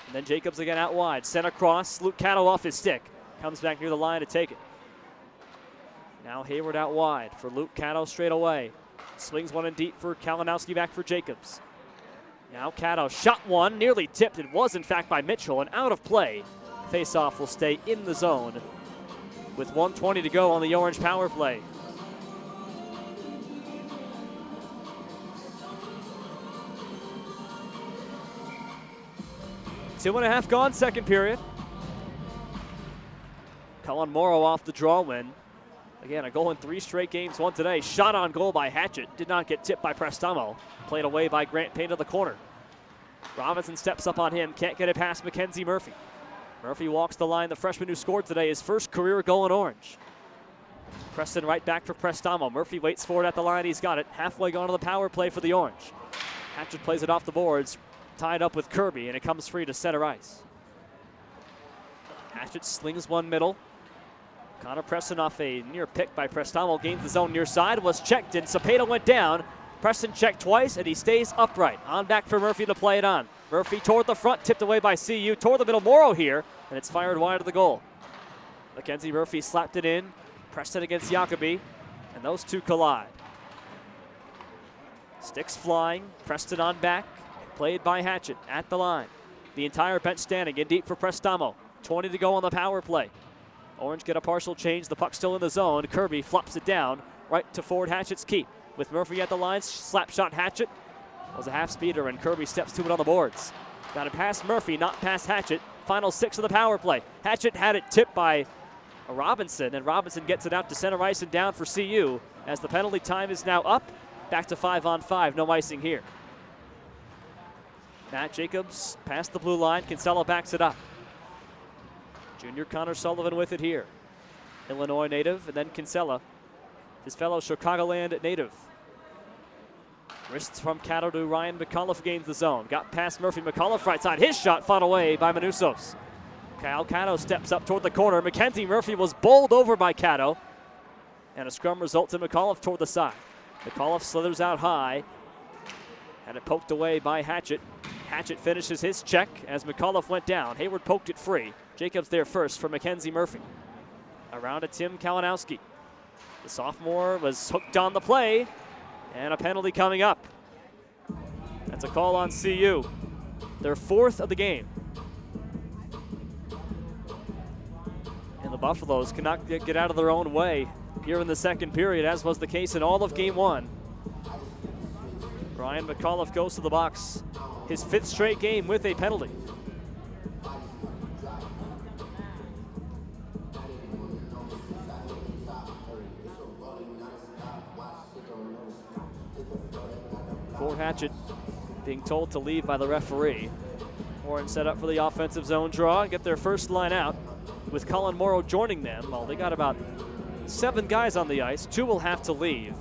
And then Jacobs again out wide, sent across, Luke Cato off his stick. Comes back near the line to take it. Now Hayward out wide for Luke Cato straight away. Swings one in deep for Kalinowski, back for Jacobs. Now Cato shot one, nearly tipped. It was in fact by Mitchell and out of play. Faceoff will stay in the zone with 1:20 to go on the Orange power play. Two and a half gone, second period. Colin Morrow off the draw win. Again, a goal in 3 straight games, one today. Shot on goal by Hatchett. Did not get tipped by Prestamo. Played away by Grant Payne to the corner. Robinson steps up on him. Can't get it past Mackenzie Murphy. Murphy walks the line, the freshman who scored today, his first career goal in Orange. Preston right back for Prestamo. Murphy waits for it at the line. He's got it. Halfway gone to the power play for the Orange. Hatchett plays it off the boards, tied up with Kirby, and it comes free to center ice. Hatchett slings one middle. Connor Preston off a near pick by Prestamo. Gains the zone near side. Was checked, and Cepeda went down. Preston checked twice, and he stays upright. On back for Murphy to play it on. Murphy toward the front, tipped away by CU. Toward the middle, Morrow here. and it's fired wide of the goal. Mackenzie Murphy slapped it in, pressed it against Jacobi, and those two collide. Sticks flying, Preston on back, played by Hatchett at the line. The entire bench standing in deep for Prestamo. 20 to go on the power play. Orange get a partial change, the puck still in the zone. Kirby flops it down right to forward Hatchett's keep. With Murphy at the line, slap shot Hatchett. Was a half speeder and Kirby steps to it on the boards. Got it past Murphy, not past Hatchett. Final 6 of the power play. Hatchett had it tipped by Robinson, and Robinson gets it out to center ice and down for CU as the penalty time is now up. Back to 5-on-5, no icing here. Matt Jacobs past the blue line, Kinsella backs it up. Junior Connor Sullivan with it here. Illinois native, and then Kinsella, his fellow Chicagoland native. Wrists from Cato to Ryan McAuliffe gains the zone. Got past Murphy, McAuliffe right side. His shot fought away by Manusos. Kyle Cato steps up toward the corner. Mackenzie Murphy was bowled over by Cato. And a scrum results in McAuliffe toward the side. McAuliffe slithers out high. Had it poked away by Hatchett. Hatchett finishes his check as McAuliffe went down. Hayward poked it free. Jacobs there first for Mackenzie Murphy. Around to Tim Kalinowski. The sophomore was hooked on the play. And a penalty coming up. That's a call on CU. Their 4th of the game. And the Buffaloes cannot get out of their own way here in the second period, as was the case in all of game 1. Ryan McAuliffe goes to the box. His 5th straight game with a penalty. Ford Hatchett being told to leave by the referee. Warren set up for the offensive zone draw and get their first line out with Colin Morrow joining them. Well, they got about 7 guys on the ice. 2 will have to leave.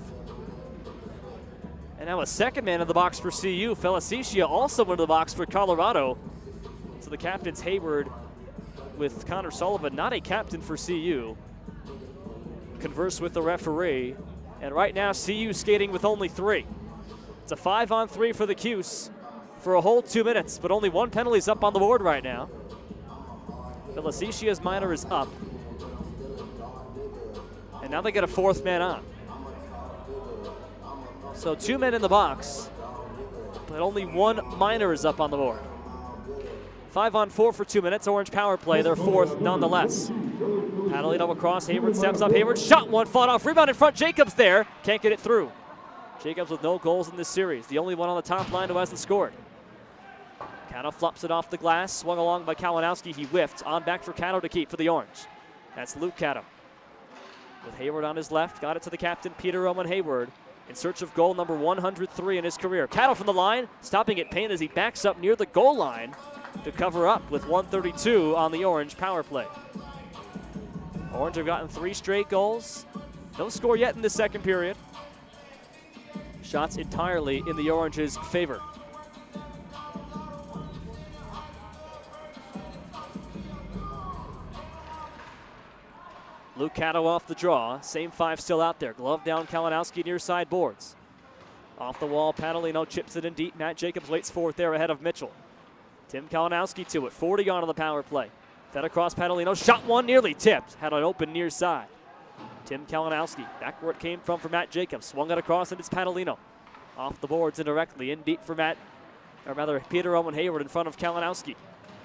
And now a second man in the box for CU. Felicicia also into the box for Colorado. So the captain's Hayward with Connor Sullivan, not a captain for CU. Converse with the referee. And right now CU skating with only 3. It's a 5-on-3 for the Cuse for a whole 2 minutes, but only 1 penalty is up on the board right now. Felicicia's minor is up. And now they get a 4th man on. So 2 men in the box, but only 1 minor is up on the board. 5-on-4 for 2 minutes, Orange power play, their 4th nonetheless. Padalino across, Hayward steps up, Hayward shot one, fought off, rebound in front, Jacobs there, can't get it through. Jacobs with no goals in this series, the only one on the top line who hasn't scored. Cato flops it off the glass, swung along by Kalinowski, he whiffed, on back for Cato to keep for the Orange. That's Luke Cato. With Hayward on his left, got it to the captain, Peter Roman Hayward, in search of goal number 103 in his career. Cato from the line, stopping at pain as he backs up near the goal line to cover up with 1:32 on the Orange power play. Orange have gotten 3 straight goals. No score yet in the second period. Shots entirely in the Orange's favor. Luke Cato off the draw. Same 5 still out there. Glove down, Kalinowski near side boards. Off the wall, Padalino chips it in deep. Matt Jacobs waits for it there ahead of Mitchell. Tim Kalinowski to it. 40 on the power play. Fed across Padalino. Shot one, nearly tipped. Had an open near side. Tim Kalinowski back where it came from for Matt Jacobs. Swung it across and it's Padalino. Off the boards indirectly. In deep for Peter Owen Hayward in front of Kalinowski.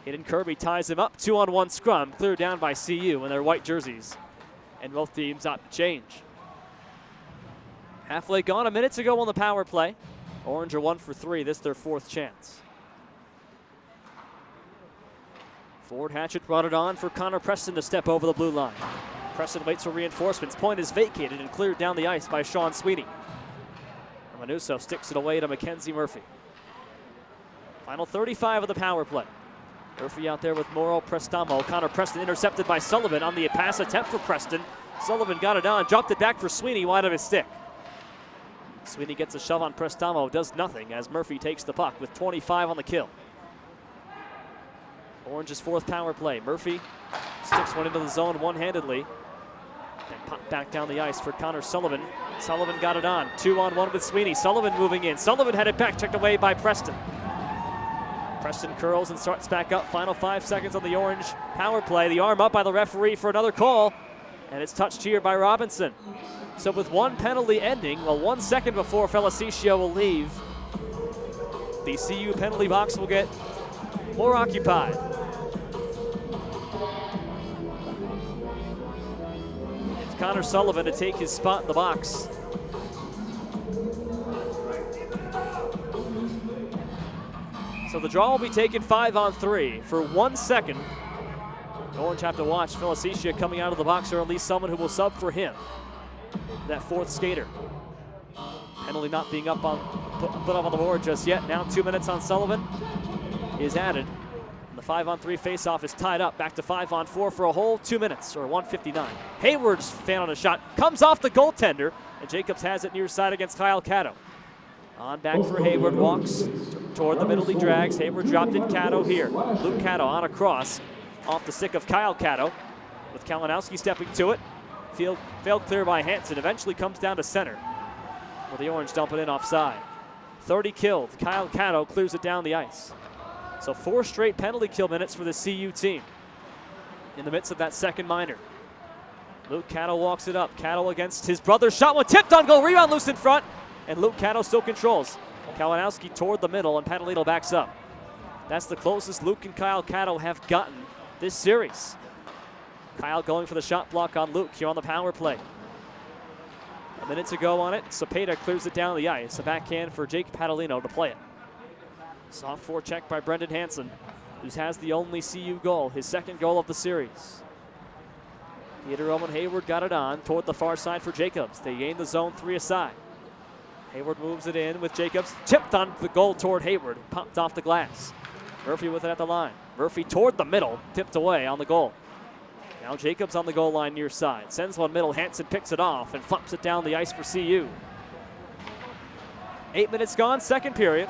Hayden Kirby ties him up. 2-on-1 scrum. Cleared down by CU in their white jerseys. And both teams opt to change. Halfway gone, a minute to go on the power play. Orange are 1 for 3. This is their 4th chance. Ford Hatchett brought it on for Connor Preston to step over the blue line. Preston waits for reinforcements. Point is vacated and cleared down the ice by Sean Sweeney. Manuso sticks it away to Mackenzie Murphy. Final 35 of the power play. Murphy out there with Morrow, Prestamo. Connor Preston intercepted by Sullivan on the pass attempt for Preston. Sullivan got it on, dropped it back for Sweeney, wide of his stick. Sweeney gets a shove on Prestamo, does nothing as Murphy takes the puck with 25 on the kill. Orange's 4th power play. Murphy sticks one into the zone one-handedly. Then popped back down the ice for Connor Sullivan. Sullivan got it on. 2-on-1 with Sweeney. Sullivan moving in. Sullivan had it back, checked away by Preston. Preston curls and starts back up. Final 5 seconds on the orange power play. The arm up by the referee for another call, and it's touched here by Robinson. So with one penalty ending, 1 second before Felicicio will leave, the CU penalty box will get more occupied. It's Connor Sullivan to take his spot in the box. So the draw will be taken 5-on-3 for 1 second. The Orange have to watch Felicicio coming out of the box, or at least someone who will sub for him. That fourth skater. Penalty not being put up on the board just yet. Now 2 minutes on Sullivan is added. And the 5-on-3 faceoff is tied up. Back to 5-on-4 for a whole 2 minutes, or 1:59. Hayward's fan on a shot. Comes off the goaltender, and Jacobs has it near side against Kyle Cato. On back for Hayward, walks toward the middle, he drags. Hayward dropped in Cato here. Luke Cato on a cross off the stick of Kyle Cato, with Kalinowski stepping to it. Failed clear by Hansen, eventually comes down to center, with the Orange dump it in offside. 30 killed, Kyle Cato clears it down the ice. So 4 straight penalty kill minutes for the CU team in the midst of that second minor. Luke Cato walks it up, Cato against his brother, shot one tipped on goal, rebound loose in front, and Luke Cato still controls. Kalinowski toward the middle, and Pantalino backs up. That's the closest Luke and Kyle Cato have gotten this series. Kyle going for the shot block on Luke here on the power play. A minute to go on it. Cepeda clears it down the ice. A backhand for Jake Pantalino to play it. Soft forecheck by Brendan Hansen, who has the only CU goal, his second goal of the series. Peter Owen Hayward got it on toward the far side for Jacobs. They gain the zone 3 aside. Hayward moves it in with Jacobs. Tipped on the goal toward Hayward. Popped off the glass. Murphy with it at the line. Murphy toward the middle. Tipped away on the goal. Now Jacobs on the goal line near side. Sends one middle. Hansen picks it off and flops it down the ice for CU. 8 minutes gone, second period.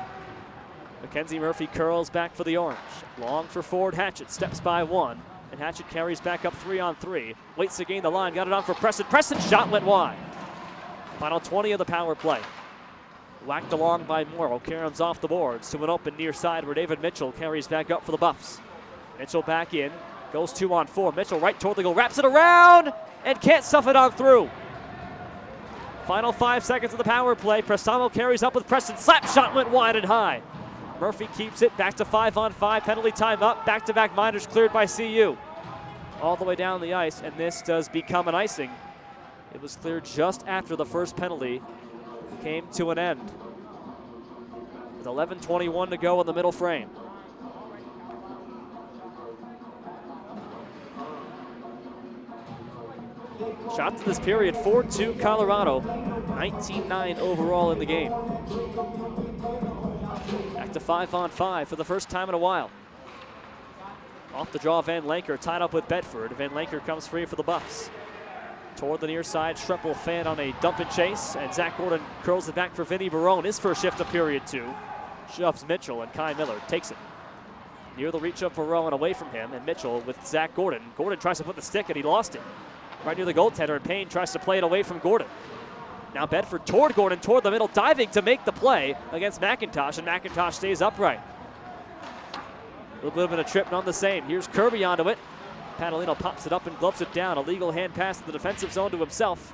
Mackenzie Murphy curls back for the Orange. Long for forward Hatchett. Steps by one. And Hatchett carries back up 3-on-3. Waits to gain the line. Got it on for Preston. Preston's shot went wide. Final 20 of the power play. Whacked along by Morrow. Karam's off the boards to an open near side where David Mitchell carries back up for the Buffs. Mitchell back in. Goes 2-on-4. Mitchell right toward the goal. Wraps it around and can't stuff it on through. Final 5 seconds of the power play. Prestamo carries up with Preston. Slap shot went wide and high. Murphy keeps it. Back to 5-on-5. Penalty time up. Back-to-back minors cleared by CU. All the way down the ice, and this does become an icing. It was cleared just after the first penalty came to an end. With 11:21 to go in the middle frame. Shot to this period, 4-2 Colorado, 19-9 overall in the game. Back to 5-on-5 for the first time in a while. Off the draw, Van Lanker tied up with Bedford. Van Lanker comes free for the Buffs. Toward the near side, Schreppel fan on a dump and chase, and Zach Gordon curls it back for Vinny Barone. His first shift of period 2. Shoves Mitchell, and Kai Miller takes it. Near the reach of Barone, away from him, and Mitchell with Zach Gordon. Gordon tries to put the stick, and he lost it. Right near the goaltender, and Payne tries to play it away from Gordon. Now Bedford toward Gordon, toward the middle, diving to make the play against McIntosh, and McIntosh stays upright. A little bit of a trip, none the same. Here's Kirby onto it. Pantalino pops it up and gloves it down. A legal hand pass to the defensive zone to himself.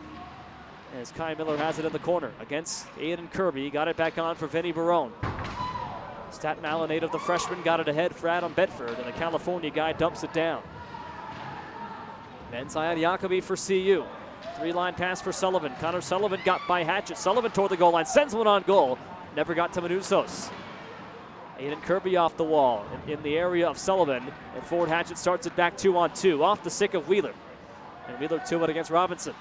As Kai Miller has it in the corner against Aiden Kirby. Got it back on for Vinny Barone. Staten Island native, the freshman, got it ahead for Adam Bedford, and the California guy dumps it down. Ben Zion Jacobi for CU. 3-line pass for Sullivan. Connor Sullivan got by Hatchett. Sullivan toward the goal line, sends one on goal. Never got to Manuzos. Aiden Kirby off the wall in the area of Sullivan, and forward Hatchett starts it back 2-on-2 off the stick of Wheeler. And Wheeler to it against Robinson.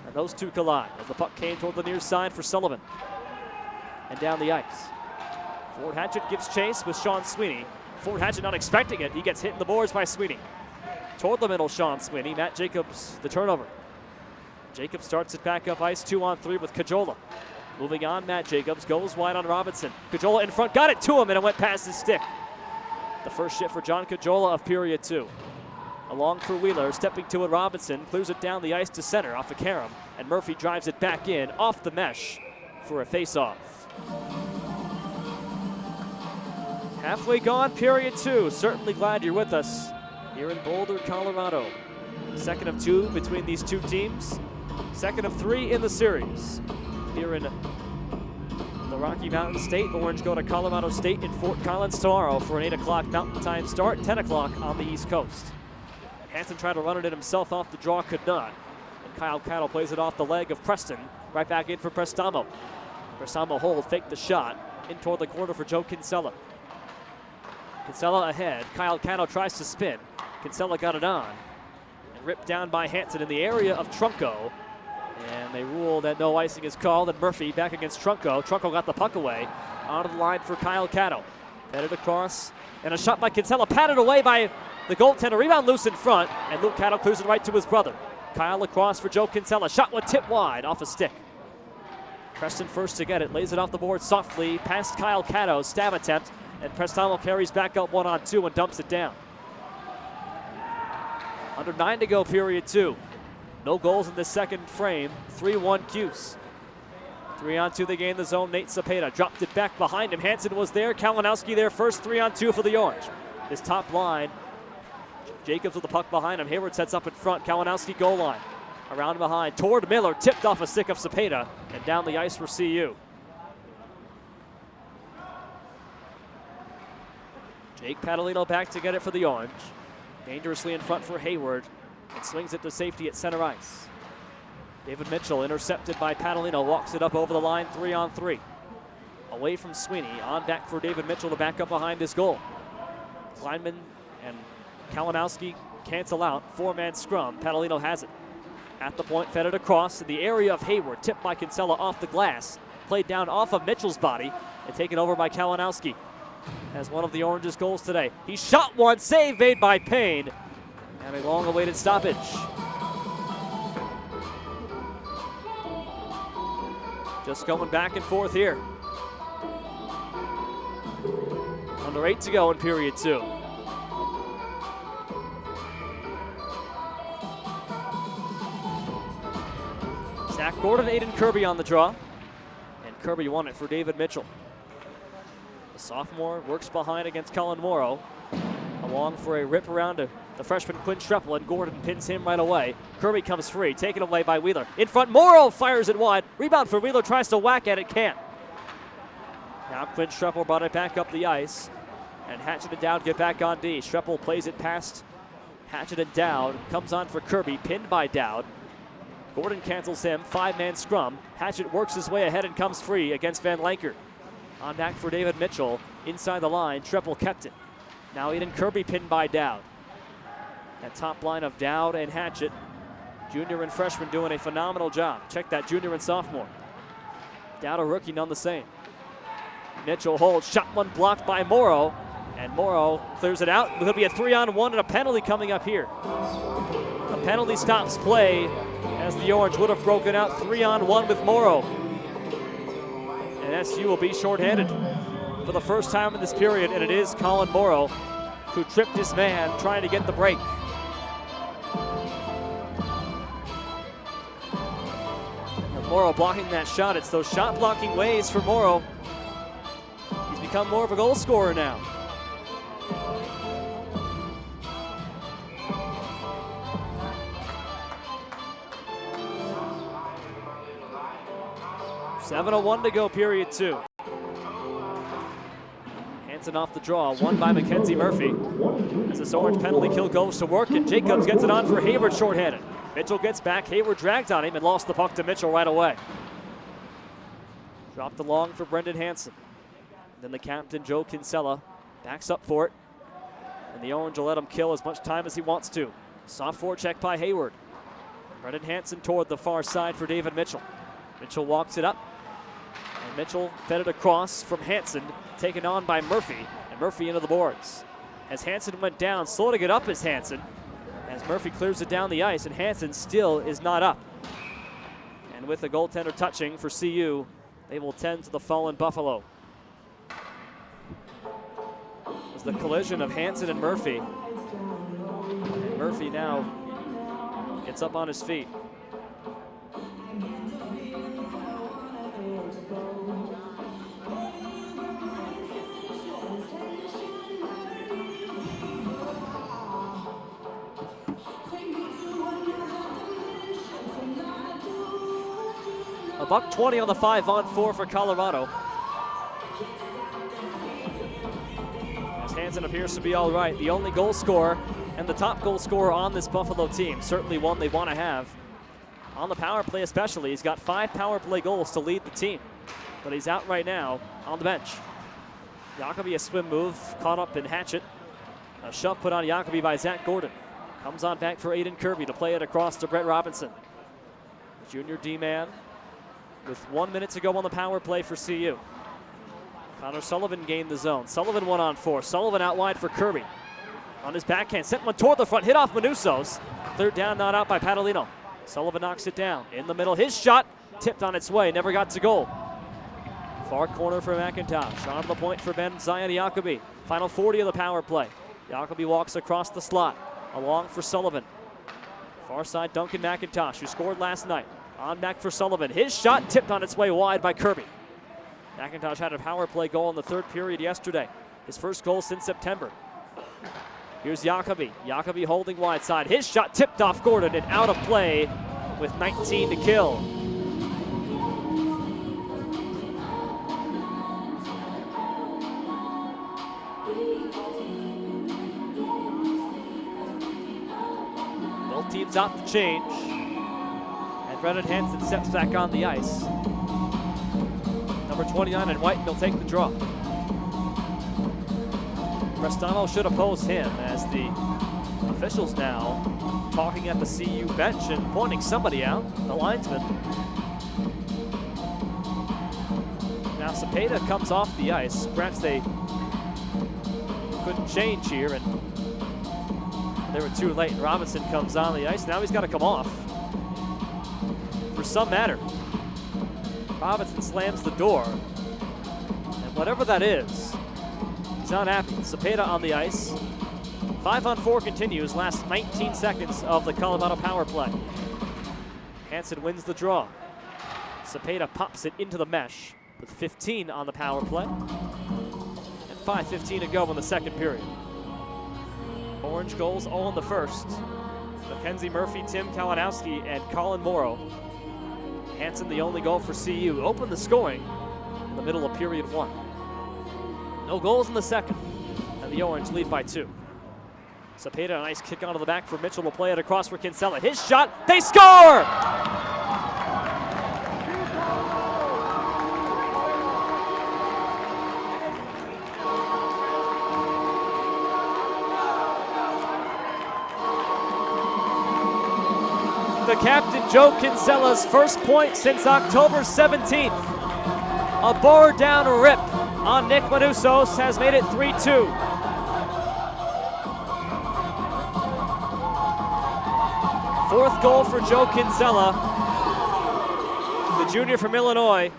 And those two collide as the puck came toward the near side for Sullivan. And down the ice. Forward Hatchett gives chase with Sean Sweeney. Forward Hatchett not expecting it. He gets hit in the boards by Sweeney. Toward the middle, Sean Sweeney. Matt Jacobs, the turnover. Jacobs starts it back up ice 2-on-3 with Cajola. Moving on, Matt Jacobs goes wide on Robinson. Cajola in front, got it to him, and it went past his stick. The first shift for John Cajola of period 2. Along for Wheeler, stepping to it, Robinson clears it down the ice to center off of Karam, and Murphy drives it back in off the mesh for a face-off. Halfway gone, period 2. Certainly glad you're with us here in Boulder, Colorado. Second of 2 between these two teams. Second of 3 in the series. Here in the Rocky Mountain State, Orange go to Colorado State in Fort Collins tomorrow for an 8 o'clock Mountain Time start, 10 o'clock on the East Coast. Hansen tried to run it in himself off the draw, could not. And Kyle Cattle plays it off the leg of Preston. Right back in for Prestamo. Prestamo hold, fake the shot. In toward the corner for Joe Kinsella. Kinsella ahead. Kyle Cattle tries to spin. Kinsella got it on. And ripped down by Hansen in the area of Trunco. And they rule that no icing is called. And Murphy back against Trunco. Trunco got the puck away. Onto the line for Kyle Cattle. Headed across. And a shot by Kinsella. Patted away by the goaltender. Rebound loose in front. And Luke Cattle clears it right to his brother. Kyle across for Joe Kinsella. Shot one tipped wide off a stick. Preston first to get it. Lays it off the board softly. Past Kyle Catto. Stab attempt. And Prestamo carries back up 1-on-2 and dumps it down. Under 9 to go, period 2. No goals in the second frame. 3-1 Cuse. 3-on-2 they gain the zone. Nate Cepeda dropped it back behind him. Hansen was there. Kalinowski there first. 3-on-2 for the Orange. His top line. Jacobs with the puck behind him. Hayward sets up in front. Kalinowski goal line. Around behind. Toward Miller. Tipped off a stick of Cepeda. And down the ice for CU. Jake Padalino back to get it for the Orange. Dangerously in front for Hayward. And swings it to safety at center ice. David Mitchell intercepted by Padalino. Walks it up over the line. 3-on-3. Away from Sweeney. On back for David Mitchell to back up behind his goal. Kleinman and Kalinowski cancel out. 4-man scrum. Padalino has it. At the point, fed it across in the area of Hayward. Tipped by Kinsella off the glass. Played down off of Mitchell's body. And taken over by Kalinowski. As one of the Orange's goals today. He shot one. Save made by Payne. And a long-awaited stoppage. Just going back and forth here. Under 8 to go in period 2. Zach Gordon, Aiden Kirby on the draw. And Kirby won it for David Mitchell. The sophomore works behind against Colin Morrow. Along for a rip around to the freshman Quinn Streppel, and Gordon pins him right away. Kirby comes free, taken away by Wheeler. In front, Morrow fires it wide. Rebound for Wheeler, tries to whack at it, can't. Now Quinn Streppel brought it back up the ice. And Hatchet and Dowd get back on D. Streppel plays it past Hatchet and Dowd. Comes on for Kirby, pinned by Dowd. Gordon cancels him, 5-man scrum. Hatchet works his way ahead and comes free against Van Lanker. On back for David Mitchell, inside the line, Streppel kept it. Now Aiden Kirby pinned by Dowd. That top line of Dowd and Hatchet. Junior and freshman doing a phenomenal job. Check that, junior and sophomore. Dowd a rookie, none the same. Mitchell holds, shot one blocked by Morrow. And Morrow clears it out. There'll be a 3-on-1 and a penalty coming up here. A penalty stops play as the Orange would have broken out 3-on-1 with Morrow. And SU will be shorthanded for the first time in this period, and it is Colin Morrow who tripped his man trying to get the break. And Morrow blocking that shot. It's those shot blocking ways for Morrow. He's become more of a goal scorer now. .7:01 to go, period 2. Hansen off the draw, won by Mackenzie Murphy. As this Orange penalty kill goes to work, and Jacobs gets it on for Hayward shorthanded. Mitchell gets back, Hayward dragged on him and lost the puck to Mitchell right away. Dropped along for Brendan Hansen. Then the captain, Joe Kinsella, backs up for it. And the Orange will let him kill as much time as he wants to. Soft forecheck by Hayward. Brendan Hansen toward the far side for David Mitchell. Mitchell walks it up. And Mitchell fed it across from Hansen, taken on by Murphy, and Murphy into the boards. As Hansen went down, slow to get up is Hansen, as Murphy clears it down the ice, and Hansen still is not up. And with the goaltender touching for CU, they will tend to the fallen Buffalo. As the collision of Hansen and Murphy. And Murphy now gets up on his feet. $120 on the 5-on-4 for Colorado. As Hansen appears to be all right, the only goal scorer and the top goal scorer on this Buffalo team. Certainly one they want to have. On the power play especially, he's got 5 power play goals to lead the team. But he's out right now on the bench. Jacoby, a swim move, caught up in Hatchett. A shove put on Jacoby by Zach Gordon. Comes on back for Aiden Kirby to play it across to Brett Robinson. The junior D-man with 1 minute to go on the power play for CU. Connor Sullivan gained the zone. Sullivan 1-on-4. Sullivan out wide for Kirby. On his backhand, sent one toward the front, hit off Manusos. Third down, not out by Padalino. Sullivan knocks it down. In the middle, his shot tipped on its way, never got to goal. Far corner for McIntosh. On the point for Ben Zion Jacoby. Final 40 of the power play. Jacoby walks across the slot. Along for Sullivan. Far side, Duncan McIntosh, who scored last night. On back for Sullivan. His shot tipped on its way wide by Kirby. McIntosh had a power play goal in the third period yesterday. His first goal since September. Here's Jacoby. Jacoby holding wide side. His shot tipped off Gordon and out of play with 19 to kill. Both teams out to change. And Brennan Hansen steps back on the ice. Number 29 and White will take the draw. Prestamo should oppose him as the officials now talking at the CU bench and pointing somebody out, the linesman. Now Cepeda comes off the ice. Perhaps they couldn't change here and they were too late. Robinson comes on the ice. Now he's got to come off for some matter. Robinson slams the door, and whatever that is, he's not happy. Cepeda on the ice. 5-on-4 continues, last 19 seconds of the Colorado power play. Hansen wins the draw. Cepeda pops it into the mesh with 15 on the power play. And 5:15 to go in the second period. Orange goals all in the first. Mackenzie Murphy, Tim Kalinowski, and Colin Morrow. Hansen the only goal for CU. Opened the scoring in the middle of period 1. No goals in the second, and the Orange lead by 2. Cepeda, a nice kick onto the back for Mitchell to play it across for Kinsella. His shot, they score! The captain, Joe Kinsella's first point since October 17th. A bore down rip on Nick Manusos has made it 3-2. Fourth goal for Joe Kinsella, the junior from Illinois.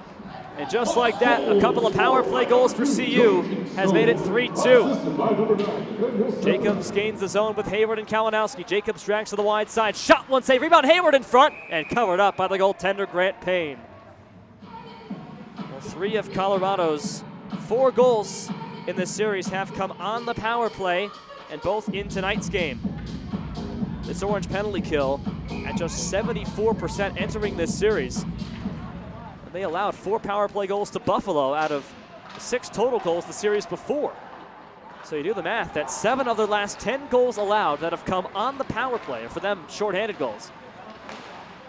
And just like that, a couple of power play goals for CU has made it 3-2. Jacobs gains the zone with Hayward and Kalinowski. Jacobs drags to the wide side. Shot, one save, rebound, Hayward in front, and covered up by the goaltender, Grant Payne. Well, 3 of Colorado's 4 goals in this series have come on the power play, and both in tonight's game. This Orange penalty kill at just 74% entering this series. They allowed 4 power play goals to Buffalo out of 6 total goals the series before. So you do the math, that's 7 of their last 10 goals allowed that have come on the power play, or for them, shorthanded goals.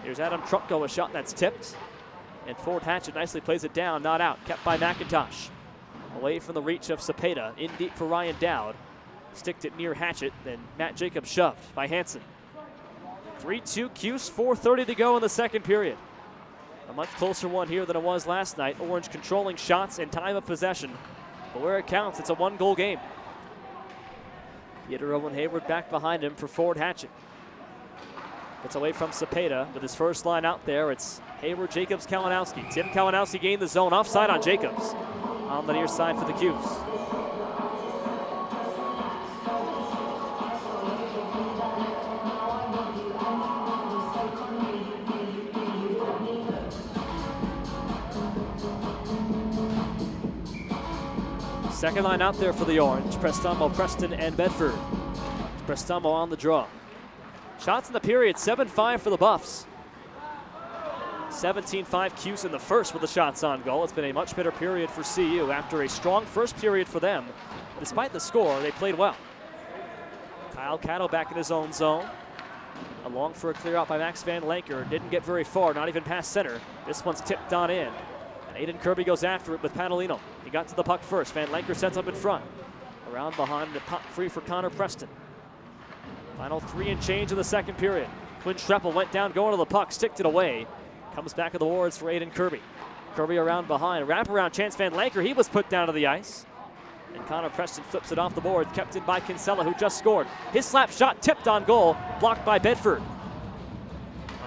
Here's Adam Trupko, a shot that's tipped. And forward Hatchett nicely plays it down, not out, kept by McIntosh. Away from the reach of Cepeda, in deep for Ryan Dowd. Sticked it near Hatchett, then Matt Jacobs shoved by Hansen. 3-2 Cuse, 4:30 to go in the second period. A much closer one here than it was last night. Orange controlling shots and time of possession. But where it counts, it's a 1-goal game. Peter Owen Hayward back behind him for forward Hatchett. Gets away from Cepeda with his first line out there. It's Hayward, Jacobs, Kalinowski. Tim Kalinowski gained the zone, offside on Jacobs. On the near side for the Cuse. Second line out there for the Orange. Prestamo, Preston, and Bedford. Prestamo on the draw. Shots in the period, 7-5 for the Buffs. 17-5 Cuse in the first with the shots on goal. It's been a much better period for CU after a strong first period for them. Despite the score, they played well. Kyle Cato back in his own zone. Along for a clear out by Max Van Lanker. Didn't get very far, not even past center. This one's tipped on in. And Aiden Kirby goes after it with Panalino. He got to the puck first. Van Lanker sets up in front. Around behind, the puck free for Connor Preston. Final 3 and change in the second period. Quinn Schreppel went down going to the puck, sticked it away. Comes back of the wards for Aiden Kirby. Kirby around behind. Wraparound chance, Van Lanker. He was put down to the ice. And Connor Preston flips it off the board, kept in by Kinsella, who just scored. His slap shot tipped on goal, blocked by Bedford.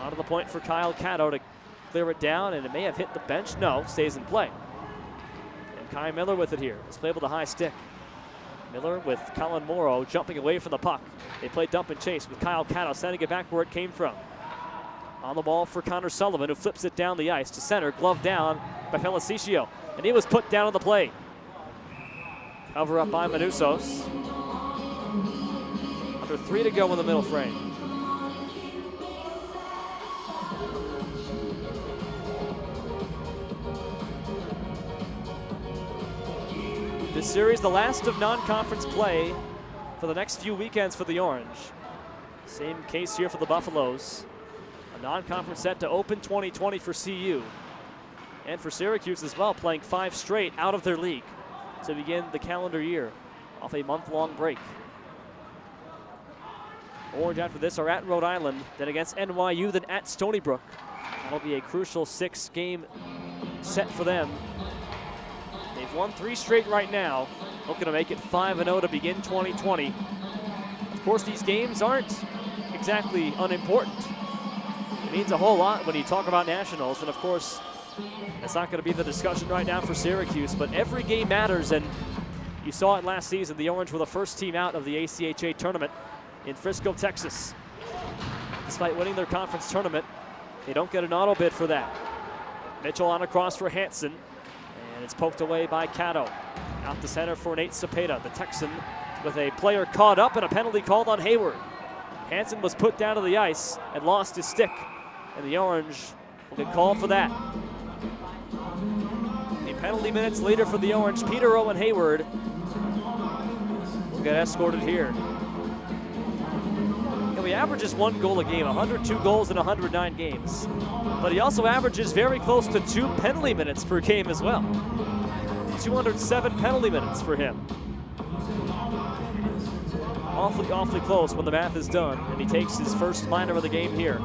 On to the point for Kyle Cato to clear it down, and it may have hit the bench. No, stays in play. And Kai Miller with it here. It's played with a high stick. Miller with Colin Morrow jumping away from the puck. They play dump and chase with Kyle Cato sending it back where it came from. On the ball for Connor Sullivan, who flips it down the ice to center, glove down by Felicicio. And he was put down on the play. Cover up by Manusos. Under 3 to go in the middle frame. This series, the last of non-conference play for the next few weekends for the Orange. Same case here for the Buffaloes. A non-conference set to open 2020 for CU. And for Syracuse as well, playing 5 straight out of their league to begin the calendar year off a month-long break. Orange after this are at Rhode Island, then against NYU, then at Stony Brook. That'll be a crucial 6-game set for them. They've won 3 straight right now, looking to make it 5-0 to begin 2020. Of course, these games aren't exactly unimportant. It means a whole lot when you talk about nationals, and of course, it's not going to be the discussion right now for Syracuse, but every game matters, and you saw it last season. The Orange were the first team out of the ACHA tournament in Frisco, Texas. Despite winning their conference tournament, they don't get an auto bid for that. Mitchell on a cross for Hansen, and it's poked away by Cato. Out to center for Nate Cepeda, the Texan, with a player caught up and a penalty called on Hayward. Hansen was put down to the ice and lost his stick, and the Orange will get called for that. Penalty minutes later for the Orange, Peter Owen Hayward will get escorted here. And he averages 1 goal a game, 102 goals in 109 games. But he also averages very close to 2 penalty minutes per game as well. 207 penalty minutes for him. Awfully close when the math is done, and he takes his first minor of the game here.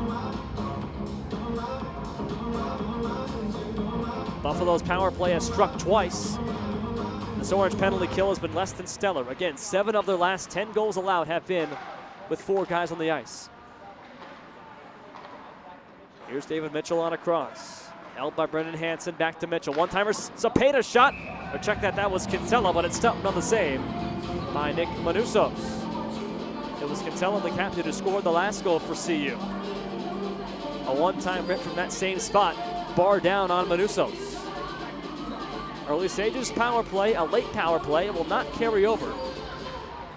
Buffalo's power play has struck twice. This Orange penalty kill has been less than stellar. Again, 7 of their last 10 goals allowed have been with 4 guys on the ice. Here's David Mitchell on a cross. Held by Brendan Hansen, back to Mitchell. One-timer, Cepeda shot. Or check that was Kinsella, but it's stopped on the save by Nick Manusos. It was Kinsella, the captain, who scored the last goal for CU. A one-time rip from that same spot. Bar down on Manusos. Early stages power play, a late power play. It will not carry over.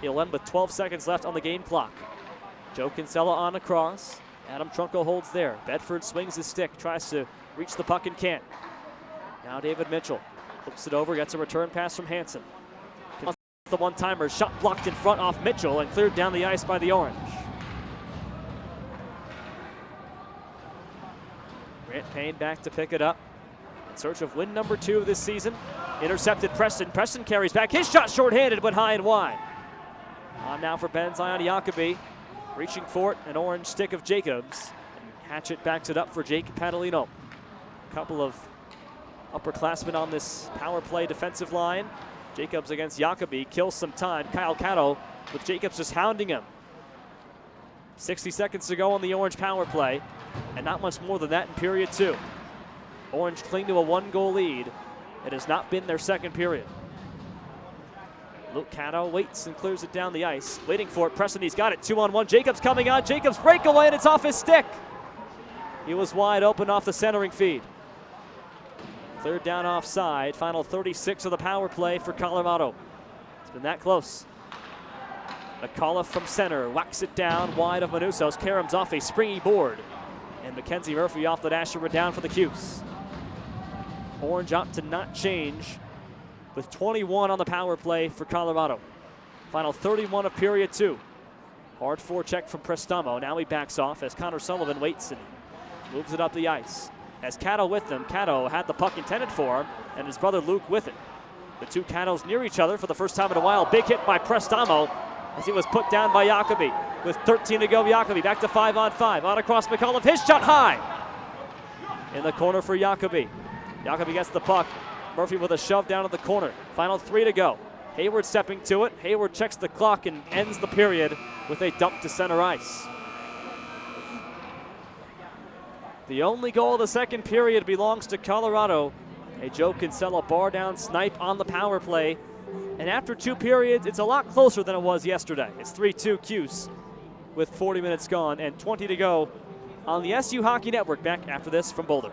He'll end with 12 seconds left on the game clock. Joe Kinsella on a cross. Adam Trunco holds there. Bedford swings his stick, tries to reach the puck and can't. Now David Mitchell hooks it over, gets a return pass from Hansen. The one-timer, shot blocked in front off Mitchell and cleared down the ice by the Orange. Grant Payne back to pick it up. In search of win number 2 of this season. Intercepted Preston. Preston carries back. His shot short-handed, but high and wide. On now for Ben Zion Jacobi. Reaching for it, an orange stick of Jacobs. And Hatchet backs it up for Jake Padalino. A couple of upperclassmen on this power play defensive line. Jacobs against Jacobi kills some time. Kyle Cato with Jacobs just hounding him. 60 seconds to go on the Orange power play, and not much more than that in period 2. Orange cling to a 1-goal lead. It has not been their second period. Luke Cato waits and clears it down the ice. Waiting for it, Preston, he's got it, 2-on-1. Jacobs coming on, Jacobs breakaway, and it's off his stick. He was wide open off the centering feed. Cleared down offside, final 36 of the power play for Colorado. It's been that close. McAuliffe from center, whacks it down wide of Manusos. Karam's off a springy board. And Mackenzie Murphy off the dasher, we're down for the Cuse. Orange up to not change with 21 on the power play for Colorado. Final 31 of period 2. Hard forecheck from Prestamo. Now he backs off as Connor Sullivan waits and moves it up the ice. As Cato with them. Cato had the puck intended for him, and his brother Luke with it. The two Catos near each other for the first time in a while. Big hit by Prestamo as he was put down by Jacobi. With 13 to go, Jacobi back to 5-on-5. On across McCullough, his shot high. In the corner for Jacobi. Jacobi gets the puck. Murphy with a shove down in the corner. Final 3 to go. Hayward stepping to it. Hayward checks the clock and ends the period with a dump to center ice. The only goal of the second period belongs to Colorado. A Joe Kinsella bar down snipe on the power play. And after 2 periods, it's a lot closer than it was yesterday. It's 3-2 Cuse with 40 minutes gone and 20 to go on the SU Hockey Network. Back after this from Boulder.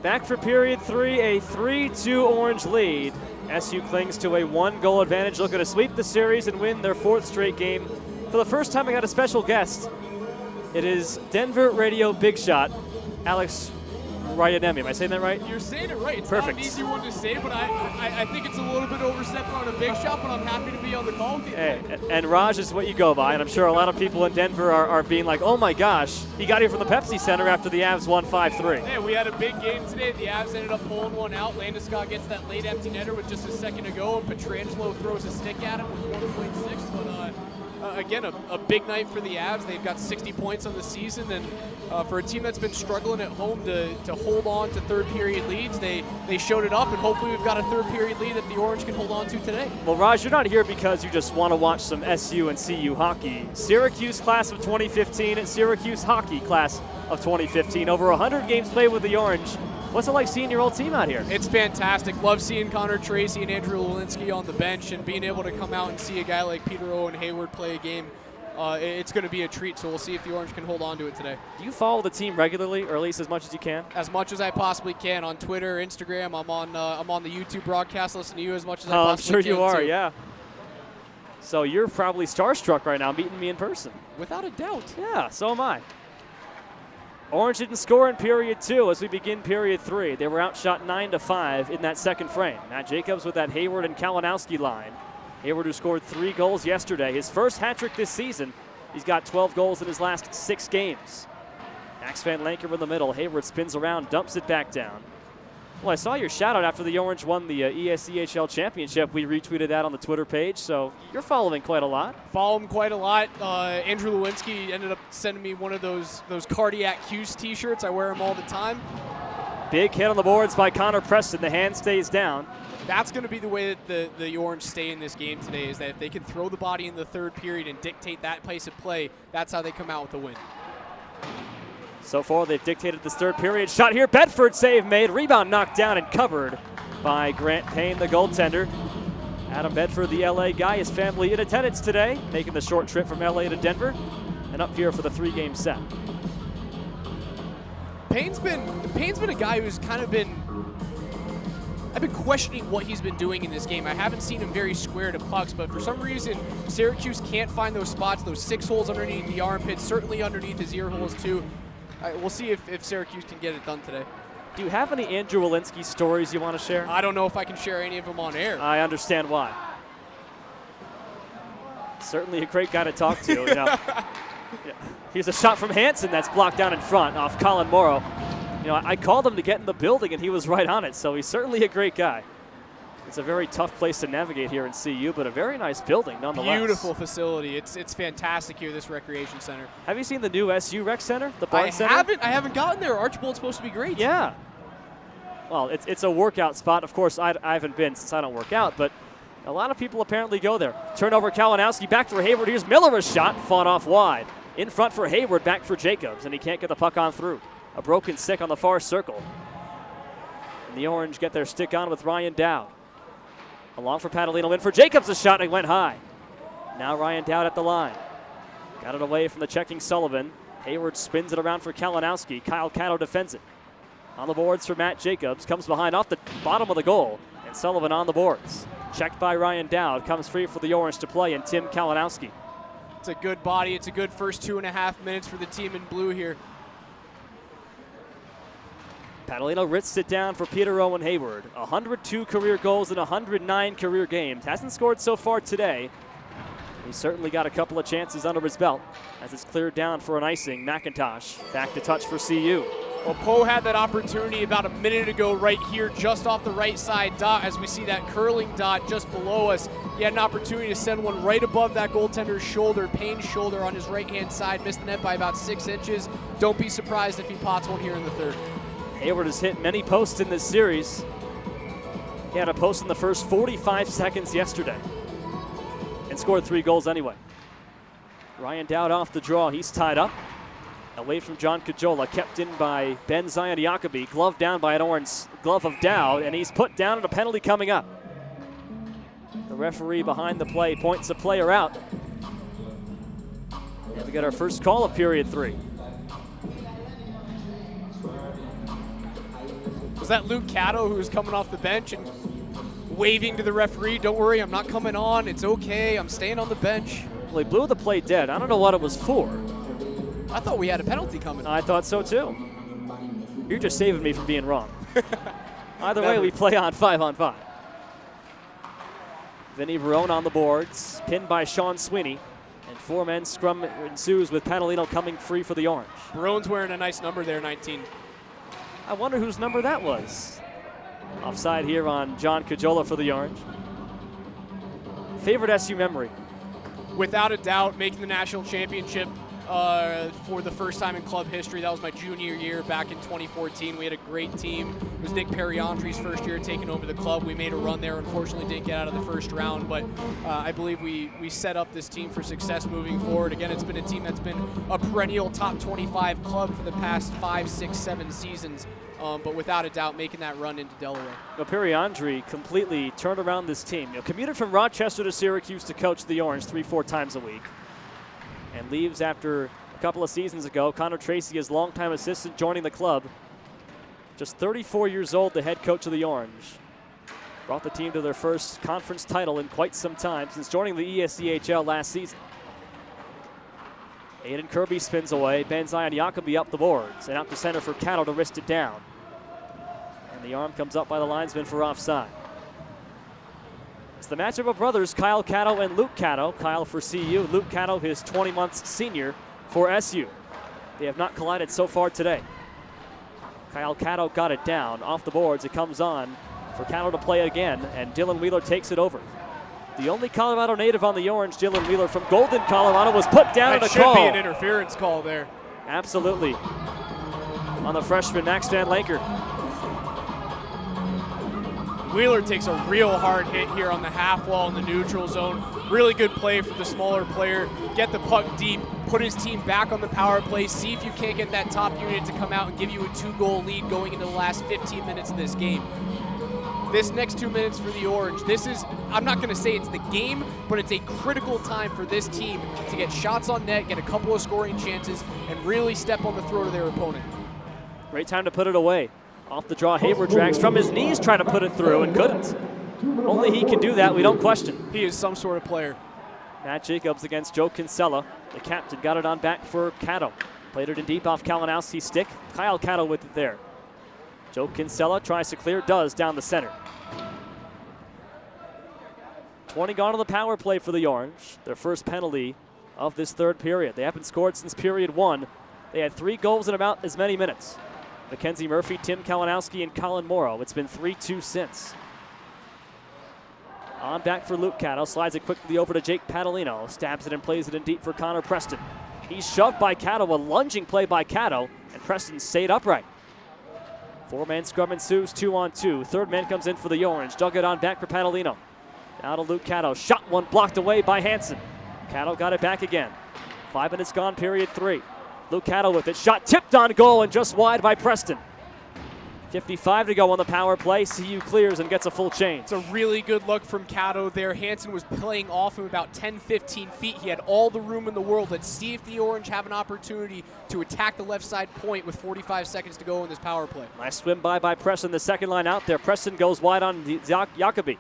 Back for period 3, a 3-2 Orange lead. SU clings to a 1-goal advantage, looking to sweep the series and win their 4th straight game. For the first time, I got a special guest. It is Denver radio big shot, Alex Ryanemi. Am I saying that right? You're saying it right. It's Perfect. not an easy one to say, but I think it's a little bit overstepping on a big shot, but I'm happy to be on the call with you. Hey, and Raj is what you go by, and I'm sure a lot of people in Denver are being like, oh my gosh, he got here from the Pepsi Center after the Avs won 5-3. Hey, we had a big game today. The Avs ended up pulling one out. Landeskog gets that late empty netter with just a second to go, and Pietrangelo throws a stick at him with 1.6, but again, a big night for the Avs. They've got 60 points on the season, and for a team that's been struggling at home to hold on to third period leads, they showed it up, and hopefully we've got a third period lead that the Orange can hold on to today. Well, Raj, you're not here because you just want to watch some SU and CU hockey. Syracuse class of 2015 and Syracuse hockey class of 2015. Over 100 games played with the Orange. What's it like seeing your old team out here? It's fantastic. Love seeing Connor Tracy and Andrew Lewinsky on the bench, and being able to come out and see a guy like Peter Owen Hayward play a game. It's going to be a treat, so we'll see if the Orange can hold on to it today. Do you follow the team regularly, or at least as much as you can? As much as I possibly can on Twitter, Instagram. I'm on the YouTube broadcast. Listen to you as much as I possibly can. I'm sure you are, too. yeah. So you're probably starstruck right now, meeting me in person. Without a doubt. Yeah, so am I. Orange didn't score in period 2 as we begin period 3. They were outshot 9-5 in that second frame. Matt Jacobs with that Hayward and Kalinowski line. Hayward, who scored 3 goals yesterday. His first hat trick this season. He's got 12 goals in his last 6 games. Max Van Lanker in the middle. Hayward spins around, dumps it back down. Well, I saw your shout out after the Orange won the ESCHL championship. We retweeted that on the Twitter page, so you're following quite a lot. Follow him quite a lot. Andrew Lewinsky ended up sending me one of those cardiac cues t-shirts. I wear them all the time. Big hit on the boards by Connor Preston. The hand stays down. That's going to be the way that the Orange stay in this game today, is that if they can throw the body in the third period and dictate that pace of play, that's how they come out with the win. So far, they've dictated this third period. Shot here, Bedford save made. Rebound knocked down and covered by Grant Payne, the goaltender. Adam Bedford, the LA guy, his family in attendance today, making the short trip from LA to Denver, and up here for the 3-game set. Payne's been a guy who's kind of been, I've been questioning what he's been doing in this game. I haven't seen him very square to pucks, but for some reason, Syracuse can't find those spots, those 6 holes underneath the armpits, certainly underneath his ear holes too. We'll see if Syracuse can get it done today. Do you have any Andrew Walensky stories you want to share? I don't know if I can share any of them on air. I understand why. Certainly a great guy to talk to. You know. Yeah. Here's a shot from Hansen that's blocked down in front off Colin Morrow. You know, I called him to get in the building, and he was right on it, so he's certainly a great guy. It's a very tough place to navigate here in CU, but a very nice building nonetheless. Beautiful facility. It's fantastic here, this recreation center. Have you seen the new SU Rec Center, the Barnes Center? I haven't gotten there. Archibald's supposed to be great. Yeah. Well, it's a workout spot. Of course, I haven't been since I don't work out, but a lot of people apparently go there. Turnover, Kalinowski back for Hayward. Here's Miller's shot, fought off wide. In front for Hayward, back for Jacobs, and he can't get the puck on through. A broken stick on the far circle. And the Orange get their stick on with Ryan Dowd. Along for Padalino, in for Jacobs, a shot, and it went high. Now Ryan Dowd at the line. Got it away from the checking Sullivan. Hayward spins it around for Kalinowski. Kyle Cano defends it. On the boards for Matt Jacobs. Comes behind off the bottom of the goal. And Sullivan on the boards. Checked by Ryan Dowd. Comes free for the Orange to play, and Tim Kalinowski. It's a good body. It's a good first 2.5 minutes for the team in blue here. Padalino ritzed it down for Peter Owen Hayward. 102 career goals in 109 career games. Hasn't scored so far today. He's certainly got a couple of chances under his belt as it's cleared down for an icing. McIntosh back to touch for CU. Well, Poe had that opportunity about a minute ago right here just off the right side dot as we see that curling dot just below us. He had an opportunity to send one right above that goaltender's shoulder, Payne's shoulder on his right-hand side. Missed the net by about 6 inches. Don't be surprised if he pots one here in the third. Hayward has hit many posts in this series. He had a post in the first 45 seconds yesterday and scored 3 goals anyway. Ryan Dowd off the draw. He's tied up. Away from John Cajola, kept in by Ben Zion Jacobi. Gloved down by an orange glove of Dowd, and he's put down at a penalty coming up. The referee behind the play points a player out. And we get our first call of period 3. that Luke Cato, who was coming off the bench and waving to the referee, don't worry, I'm not coming on, it's okay, I'm staying on the bench. Well, he blew the play dead. I don't know what it was for. I thought we had a penalty coming. I thought so too. You're just saving me from being wrong. Either way, we play on 5-on-5. Vinny Barone on the boards, pinned by Sean Sweeney. And 4-man scrum ensues with Padalino coming free for the Orange. Barone's wearing a nice number there, 19. I wonder whose number that was. Offside here on John Cajola for the Orange. Favorite SU memory? Without a doubt, making the national championship for the first time in club history. That was my junior year back in 2014. We had a great team. It was Nick Periandri's first year taking over the club. We made a run there. Unfortunately, didn't get out of the first round, but I believe we set up this team for success moving forward. Again, it's been a team that's been a perennial top 25 club for the past 5, 6, 7 seasons. But without a doubt, making that run into Delaware. Periandri completely turned around this team. Commuted from Rochester to Syracuse to coach the Orange 3-4 times a week. And leaves after a couple of seasons ago. Connor Tracy, his longtime assistant, joining the club. Just 34 years old, the head coach of the Orange. Brought the team to their first conference title in quite some time since joining the ESCHL last season. Aiden Kirby spins away. Ben Zion Jacobi up the boards and out to center for Cato to wrist it down. And the arm comes up by the linesman for offside. It's the matchup of brothers, Kyle Cato and Luke Cato. Kyle for CU, Luke Cato, his 20 months senior for SU. They have not collided so far today. Kyle Cato got it down. Off the boards, it comes on for Cato to play it again, and Dylan Wheeler takes it over. The only Colorado native on the Orange, Dylan Wheeler from Golden, Colorado, was put down in a call. That should be an interference call there. Absolutely. On the freshman, Max Van Lanker. Wheeler takes a real hard hit here on the half wall in the neutral zone. Really good play for the smaller player. Get the puck deep, put his team back on the power play, see if you can't get that top unit to come out and give you a 2-goal lead going into the last 15 minutes of this game. This next 2 minutes for the Orange, this is, I'm not going to say it's the game, but it's a critical time for this team to get shots on net, get a couple of scoring chances, and really step on the throat of their opponent. Great time to put it away. Off the draw, Hayward drags from his knees, trying to put it through and couldn't. Only he can do that, we don't question. He is some sort of player. Matt Jacobs against Joe Kinsella. The captain got it on back for Cato. Played it in deep off Kalinowski's stick. Kyle Cato with it there. Joe Kinsella tries to clear, does down the center. 20 gone on the power play for the Orange. Their first penalty of this third period. They haven't scored since period 1. They had 3 goals in about as many minutes. Mackenzie Murphy, Tim Kalinowski, and Colin Morrow. It's been 3-2 since. On back for Luke Cato. Slides it quickly over to Jake Padalino. Stabs it and plays it in deep for Connor Preston. He's shoved by Cato. A lunging play by Cato. And Preston stayed upright. 4-man scrum ensues, 2-on-2. Third man comes in for the Orange. Dug it on back for Padalino. Now to Luke Cato. Shot one blocked away by Hansen. Cato got it back again. 5 minutes gone, period 3. Luke Cato with it. Shot tipped on goal and just wide by Preston. 55 to go on the power play. CU clears and gets a full change. It's a really good look from Cato there. Hansen was playing off him about 10-15 feet. He had all the room in the world. Let's see if the Orange have an opportunity to attack the left side point with 45 seconds to go in this power play. Nice swim by Preston, the second line out there. Preston goes wide on Jacobi.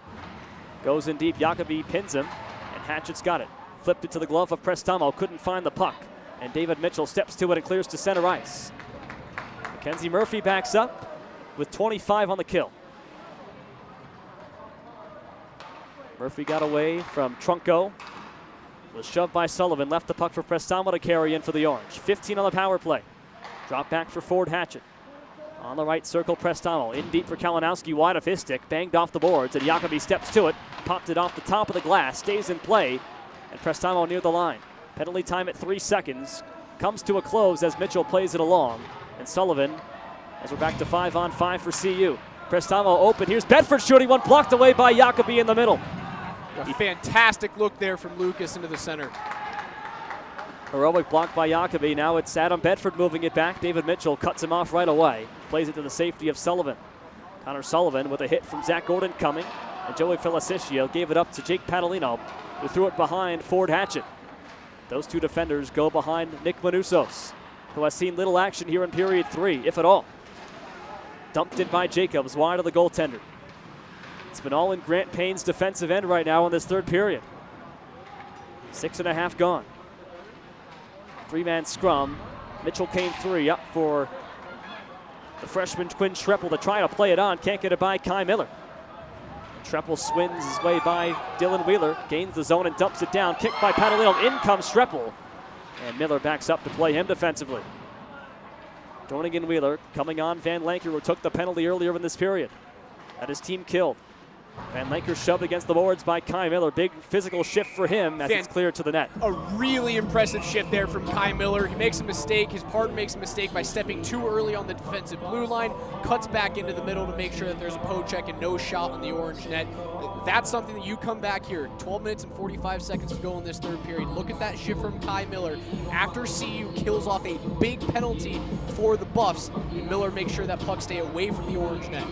Goes in deep. Jacobi pins him, and Hatchett's got it. Flipped it to the glove of Prestamo. Couldn't find the puck. And David Mitchell steps to it and clears to center ice. Mackenzie Murphy backs up with 25 on the kill. Murphy got away from Trunco. Was shoved by Sullivan. Left the puck for Prestamo to carry in for the Orange. 15 on the power play. Drop back for Ford Hatchett. On the right circle, Prestamo. In deep for Kalinowski. Wide of his stick. Banged off the boards. And Jacobi steps to it. Popped it off the top of the glass. Stays in play. And Prestamo near the line. Penalty time at 3 seconds. Comes to a close as Mitchell plays it along. And Sullivan, as we're back to 5-on-5 for CU. Prestamo open. Here's Bedford shooting one. Blocked away by Jacobi in the middle. A fantastic look there from Lucas into the center. Heroic block by Jacobi. Now it's Adam Bedford moving it back. David Mitchell cuts him off right away. Plays it to the safety of Sullivan. Connor Sullivan with a hit from Zach Gordon coming. And Joey Felicicio gave it up to Jake Padalino, who threw it behind Ford Hatchett. Those two defenders go behind Nick Manusos, who has seen little action here in period 3, if at all. Dumped in by Jacobs, wide of the goaltender. It's been all in Grant Payne's defensive end right now in this third period. 6.5 gone. 3-man scrum. Mitchell Kane 3 up for the freshman Quinn Schreppel to try to play it on. Can't get it by Kai Miller. Schreppel swings his way by Dylan Wheeler. Gains the zone and dumps it down. Kicked by Padalino. In comes Schreppel. And Miller backs up to play him defensively. Donegan Wheeler coming on Van Lanker, who took the penalty earlier in this period. Had his team killed. Van Lanker shoved against the boards by Kai Miller. Big physical shift for him as it's cleared to the net. A really impressive shift there from Kai Miller. He makes a mistake. His partner makes a mistake by stepping too early on the defensive blue line, cuts back into the middle to make sure that there's a poke check and no shot on the orange net. That's something that you come back here. 12 minutes and 45 seconds to go in this third period. Look at that shift from Kai Miller. After CU kills off a big penalty for the Buffs, and Miller makes sure that puck stay away from the orange net.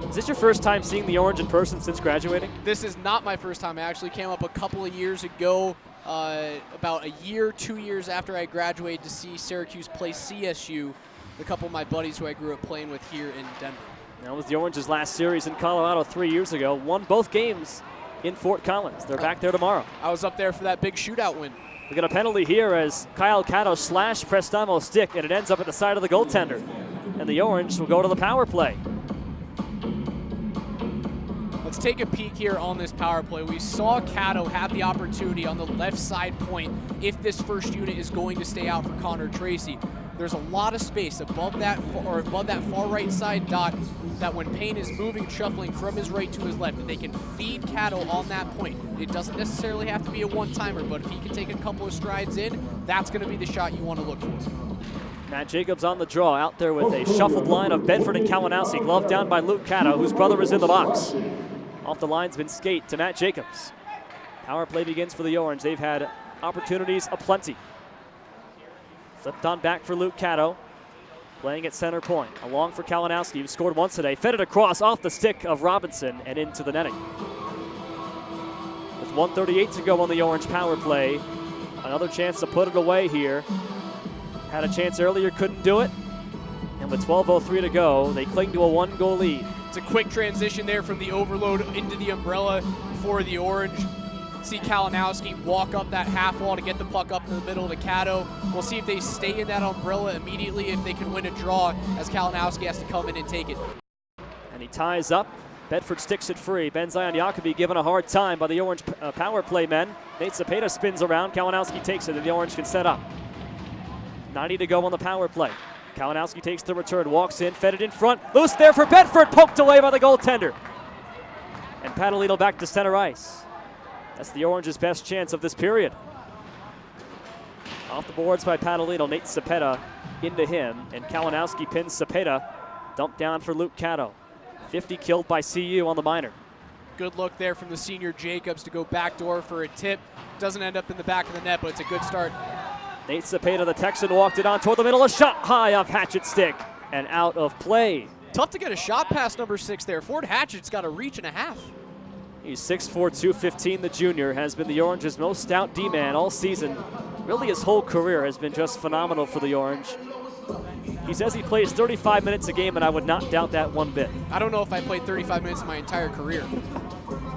Is this your first time seeing the orange in person since graduating? This is not my first time. I actually came up a couple of years ago, about a year, 2 years after I graduated, to see Syracuse play CSU. A couple of my buddies who I grew up playing with here in Denver. That was the Orange's last series in Colorado 3 years ago. Won both games in Fort Collins. They're back there tomorrow. I was up there for that big shootout win. We got a penalty here as Kyle Cato slashed Prestamo's stick, and it ends up at the side of the goaltender. And the Orange will go to the power play. Let's take a peek here on this power play. We saw Cato have the opportunity on the left side point if this first unit is going to stay out for Connor Tracy. There's a lot of space above that far right side dot that when Payne is moving, shuffling from his right to his left, that they can feed Cato on that point. It doesn't necessarily have to be a one-timer, but if he can take a couple of strides in, that's going to be the shot you want to look for. Matt Jacobs on the draw out there with a shuffled line of Bedford and Kalinowski, gloved down by Luke Cato, whose brother is in the box. Off the linesman skate to Matt Jacobs. Power play begins for the Orange. They've had opportunities aplenty. Flipped on back for Luke Cato. Playing at center point. Along for Kalinowski, who scored once today. Fed it across off the stick of Robinson and into the netting. With 1:38 to go on the Orange power play. Another chance to put it away here. Had a chance earlier, couldn't do it. And with 12:03 to go, they cling to a 1-goal lead. It's a quick transition there from the overload into the umbrella for the Orange. See Kalinowski walk up that half wall to get the puck up in the middle to Cato. We'll see if they stay in that umbrella immediately, if they can win a draw, as Kalinowski has to come in and take it. And he ties up. Bedford sticks it free. Ben Zion Jacobi given a hard time by the Orange power play men. Nate Cepeda spins around. Kalinowski takes it, and the Orange can set up. 90 to go on the power play. Kalinowski takes the return, walks in, fed it in front. Loose there for Bedford, poked away by the goaltender. And Padalino back to center ice. That's the Orange's best chance of this period. Off the boards by Padalino, Nate Cepeda into him, and Kalinowski pins Cepeda. Dumped down for Luke Cato. 50 killed by CU on the minor. Good look there from the senior Jacobs to go backdoor for a tip. Doesn't end up in the back of the net, but it's a good start. Nate Cepeda, the Texan, walked it on toward the middle. A shot high off Hatchett's stick and out of play. Tough to get a shot past number 6 there. Ford Hatchett's got a reach and a half. He's 6'4", 215, the junior, has been the Orange's most stout D-man all season. Really his whole career has been just phenomenal for the Orange. He says he plays 35 minutes a game, and I would not doubt that one bit. I don't know if I played 35 minutes in my entire career.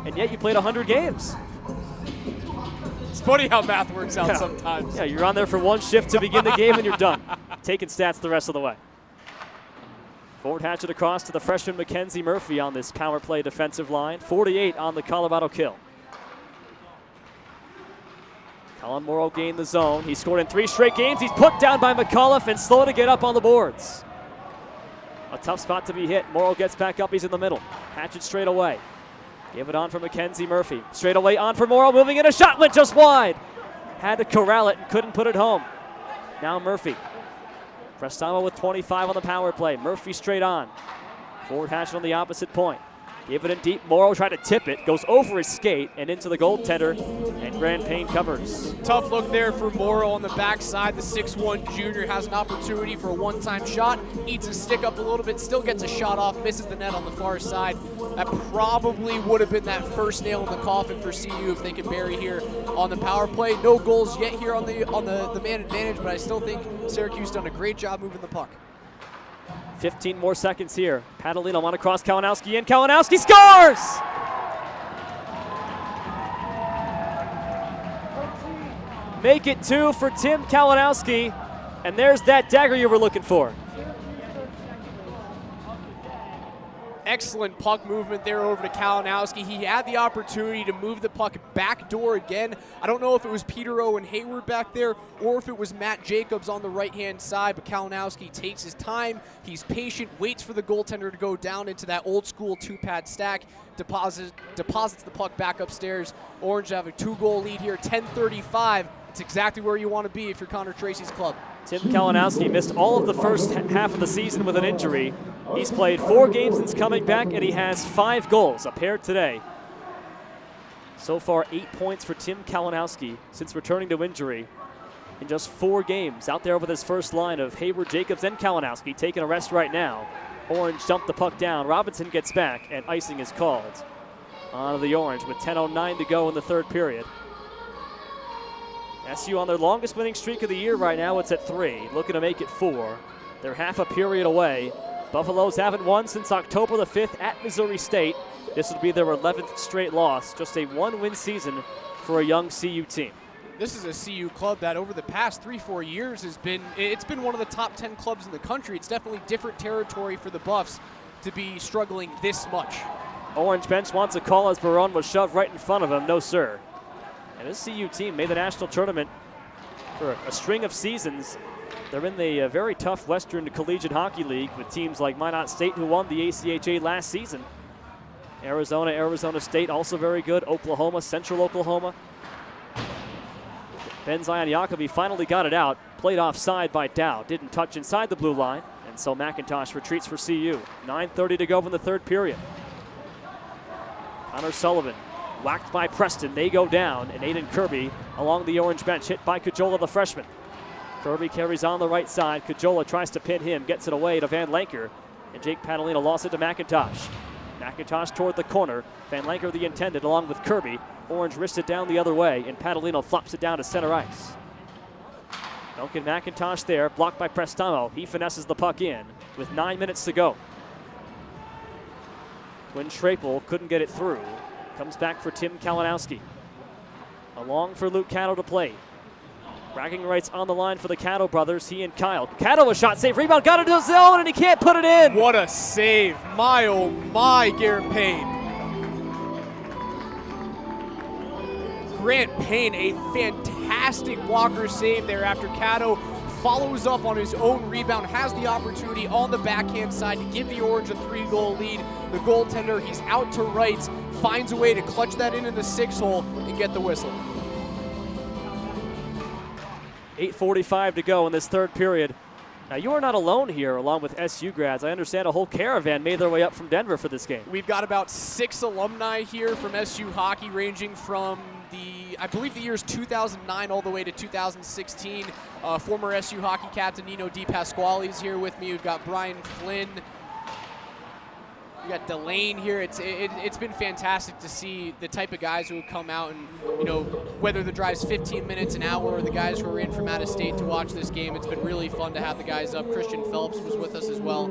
And yet you played 100 games. It's funny how math works out sometimes. Yeah, you're on there for one shift to begin the game and you're done. Taking stats the rest of the way. Ford Hatchett across to the freshman Mackenzie Murphy on this power play defensive line. 48 on the Colorado kill. Colin Morrow gained the zone. He scored in 3 straight games. He's put down by McAuliffe and slow to get up on the boards. A tough spot to be hit. Morrow gets back up. He's in the middle. Hatchett straight away. Give it on for Mackenzie Murphy. Straight away on for Morrow. Moving in. A shot went just wide. Had to corral it and couldn't put it home. Now Murphy. Prestamo with 25 on the power play. Murphy straight on. Ford Hatchett on the opposite point. Give it in deep. Morrow tried to tip it. Goes over his skate and into the goaltender. And Grant Payne covers. Tough look there for Morrow on the backside. The 6'1 junior has an opportunity for a one-time shot. Eats his stick up a little bit. Still gets a shot off. Misses the net on the far side. That probably would have been that first nail in the coffin for CU if they can bury here on the power play. No goals yet here on the man advantage, but I still think Syracuse done a great job moving the puck. 15 more seconds here. Padalino on across Kalinowski, and Kalinowski scores! Make it 2 for Tim Kalinowski, and there's that dagger you were looking for. Excellent puck movement there over to Kalinowski. He had the opportunity to move the puck back door again. I don't know if it was Peter Owen Hayward back there or if it was Matt Jacobs on the right-hand side, but Kalinowski takes his time. He's patient, waits for the goaltender to go down into that old-school two-pad stack, deposits the puck back upstairs. Orange have a 2-goal lead here, 10:35. It's exactly where you want to be if you're Connor Tracy's club. Tim Kalinowski missed all of the first half of the season with an injury. He's played 4 games since coming back, and he has 5 goals, a pair today. So far, 8 points for Tim Kalinowski since returning to injury in just 4 games. Out there with his first line of Hayward, Jacobs, and Kalinowski taking a rest right now. Orange dumped the puck down. Robinson gets back, and icing is called on the Orange with 10:09 to go in the third period. SU on their longest winning streak of the year right now. It's at 3, looking to make it 4. They're half a period away. Buffaloes haven't won since October the 5th at Missouri State. This would be their 11th straight loss, just a 1-win season for a young CU team. This is a CU club that over the past 3-4 years it's been one of the top 10 clubs in the country. It's definitely different territory for the Buffs to be struggling this much. Orange bench wants a call as Barone was shoved right in front of him. No, sir. And this CU team made the national tournament for a string of seasons. They're in the very tough Western Collegiate Hockey League with teams like Minot State, who won the ACHA last season. Arizona State also very good. Oklahoma, Central Oklahoma. Ben Zion Jacobi finally got it out. Played offside by Dow. Didn't touch inside the blue line. And so McIntosh retreats for CU. 9:30 to go in the third period. Connor Sullivan whacked by Preston. They go down. And Aiden Kirby along the Orange bench, hit by Cajola, the freshman. Kirby carries on the right side. Cajola tries to pin him, gets it away to Van Lanker. And Jake Padalino lost it to McIntosh. McIntosh toward the corner. Van Lanker the intended along with Kirby. Orange wrists it down the other way, and Padalino flops it down to center ice. Duncan McIntosh there, blocked by Prestamo. He finesses the puck in with 9 minutes to go. Quinn Schraple couldn't get it through. Comes back for Tim Kalinowski. Along for Luke Catto to play. Bragging rights on the line for the Catto brothers, he and Kyle. Catto, a shot save, rebound, got into the zone, and he can't put it in. What a save. My, oh my, Garrett Payne. Grant Payne, a fantastic blocker save there after Catto follows up on his own rebound, has the opportunity on the backhand side to give the Orange a 3-goal lead. The goaltender, he's out to rights, finds a way to clutch that into the 6-hole and get the whistle. 8:45 to go in this third period. Now, you are not alone here along with SU grads. I understand a whole caravan made their way up from Denver for this game. We've got about 6 alumni here from SU hockey, ranging from I believe the years 2009 all the way to 2016. Former SU hockey captain Nino DePasquale is here with me. We've got Brian Flynn. We got Delane here. It's been fantastic to see the type of guys who have come out and, whether the drive's 15 minutes, an hour, or the guys who are in from out of state to watch this game. It's been really fun to have the guys up. Christian Phelps was with us as well.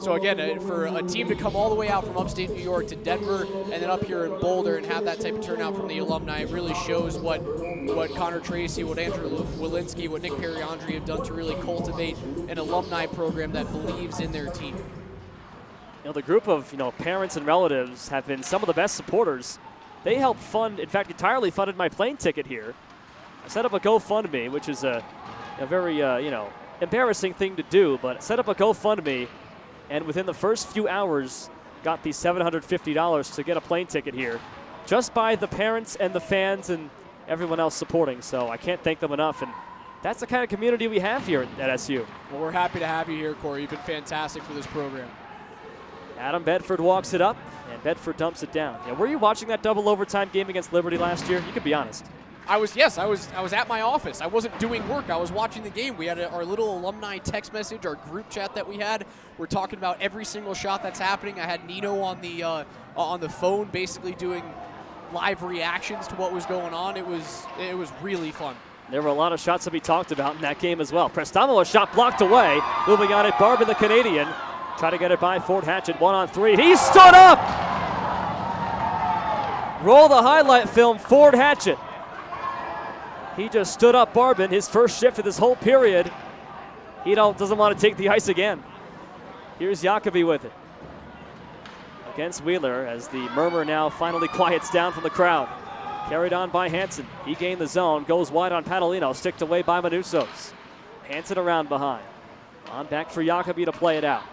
So again, for a team to come all the way out from upstate New York to Denver and then up here in Boulder and have that type of turnout from the alumni, it really shows what Connor Tracy, what Andrew Walensky, what Nick Periandri have done to really cultivate an alumni program that believes in their team. The group of parents and relatives have been some of the best supporters. They helped fund, in fact, entirely funded my plane ticket here. I set up a GoFundMe, which is a very embarrassing thing to do, but set up a GoFundMe, and within the first few hours, got the $750 to get a plane ticket here, just by the parents and the fans and everyone else supporting. So I can't thank them enough, and that's the kind of community we have here at SU. Well, we're happy to have you here, Cory. You've been fantastic for this program. Adam Bedford walks it up, and Bedford dumps it down. Were you watching that double overtime game against Liberty last year? You could be honest. I was at my office. I wasn't doing work. I was watching the game. We had our little alumni text message, our group chat that we had. We're talking about every single shot that's happening. I had Nino on the phone, basically doing live reactions to what was going on. It was really fun. There were a lot of shots to be talked about in that game as well. Prestamo, a shot blocked away. Moving on it, Barbin, the Canadian. Try to get it by Ford Hatchett, 1-on-3. He stood up! Roll the highlight film, Ford Hatchett. He just stood up Barbin, his first shift of this whole period. He doesn't want to take the ice again. Here's Jacobi with it. Against Wheeler as the murmur now finally quiets down from the crowd. Carried on by Hansen. He gained the zone, goes wide on Padalino, sticked away by Manusos. Hansen around behind. On back for Jacobi to play it out.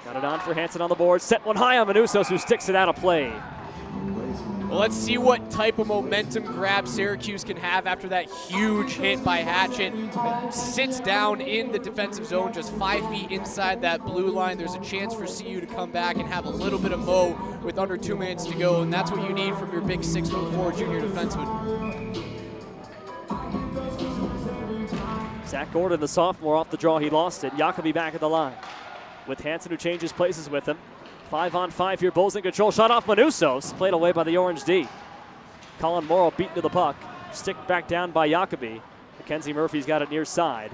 Got it on for Hansen on the board. Set one high on Manusos, who sticks it out of play. Well, let's see what type of momentum grab Syracuse can have after that huge hit by Hatchett. Sits down in the defensive zone, just 5 feet inside that blue line. There's a chance for CU to come back and have a little bit of mo with under 2 minutes to go, and that's what you need from your big 6'4" junior defenseman. Zach Gordon, the sophomore, off the draw. He lost it. Jacobi back at the line with Hansen, who changes places with him. 5-on-5 here, Bulls in control. Shot off Manusos, played away by the Orange D. Colin Morrow beaten to the puck. Stick back down by Jacobi. Mackenzie Murphy's got it near side.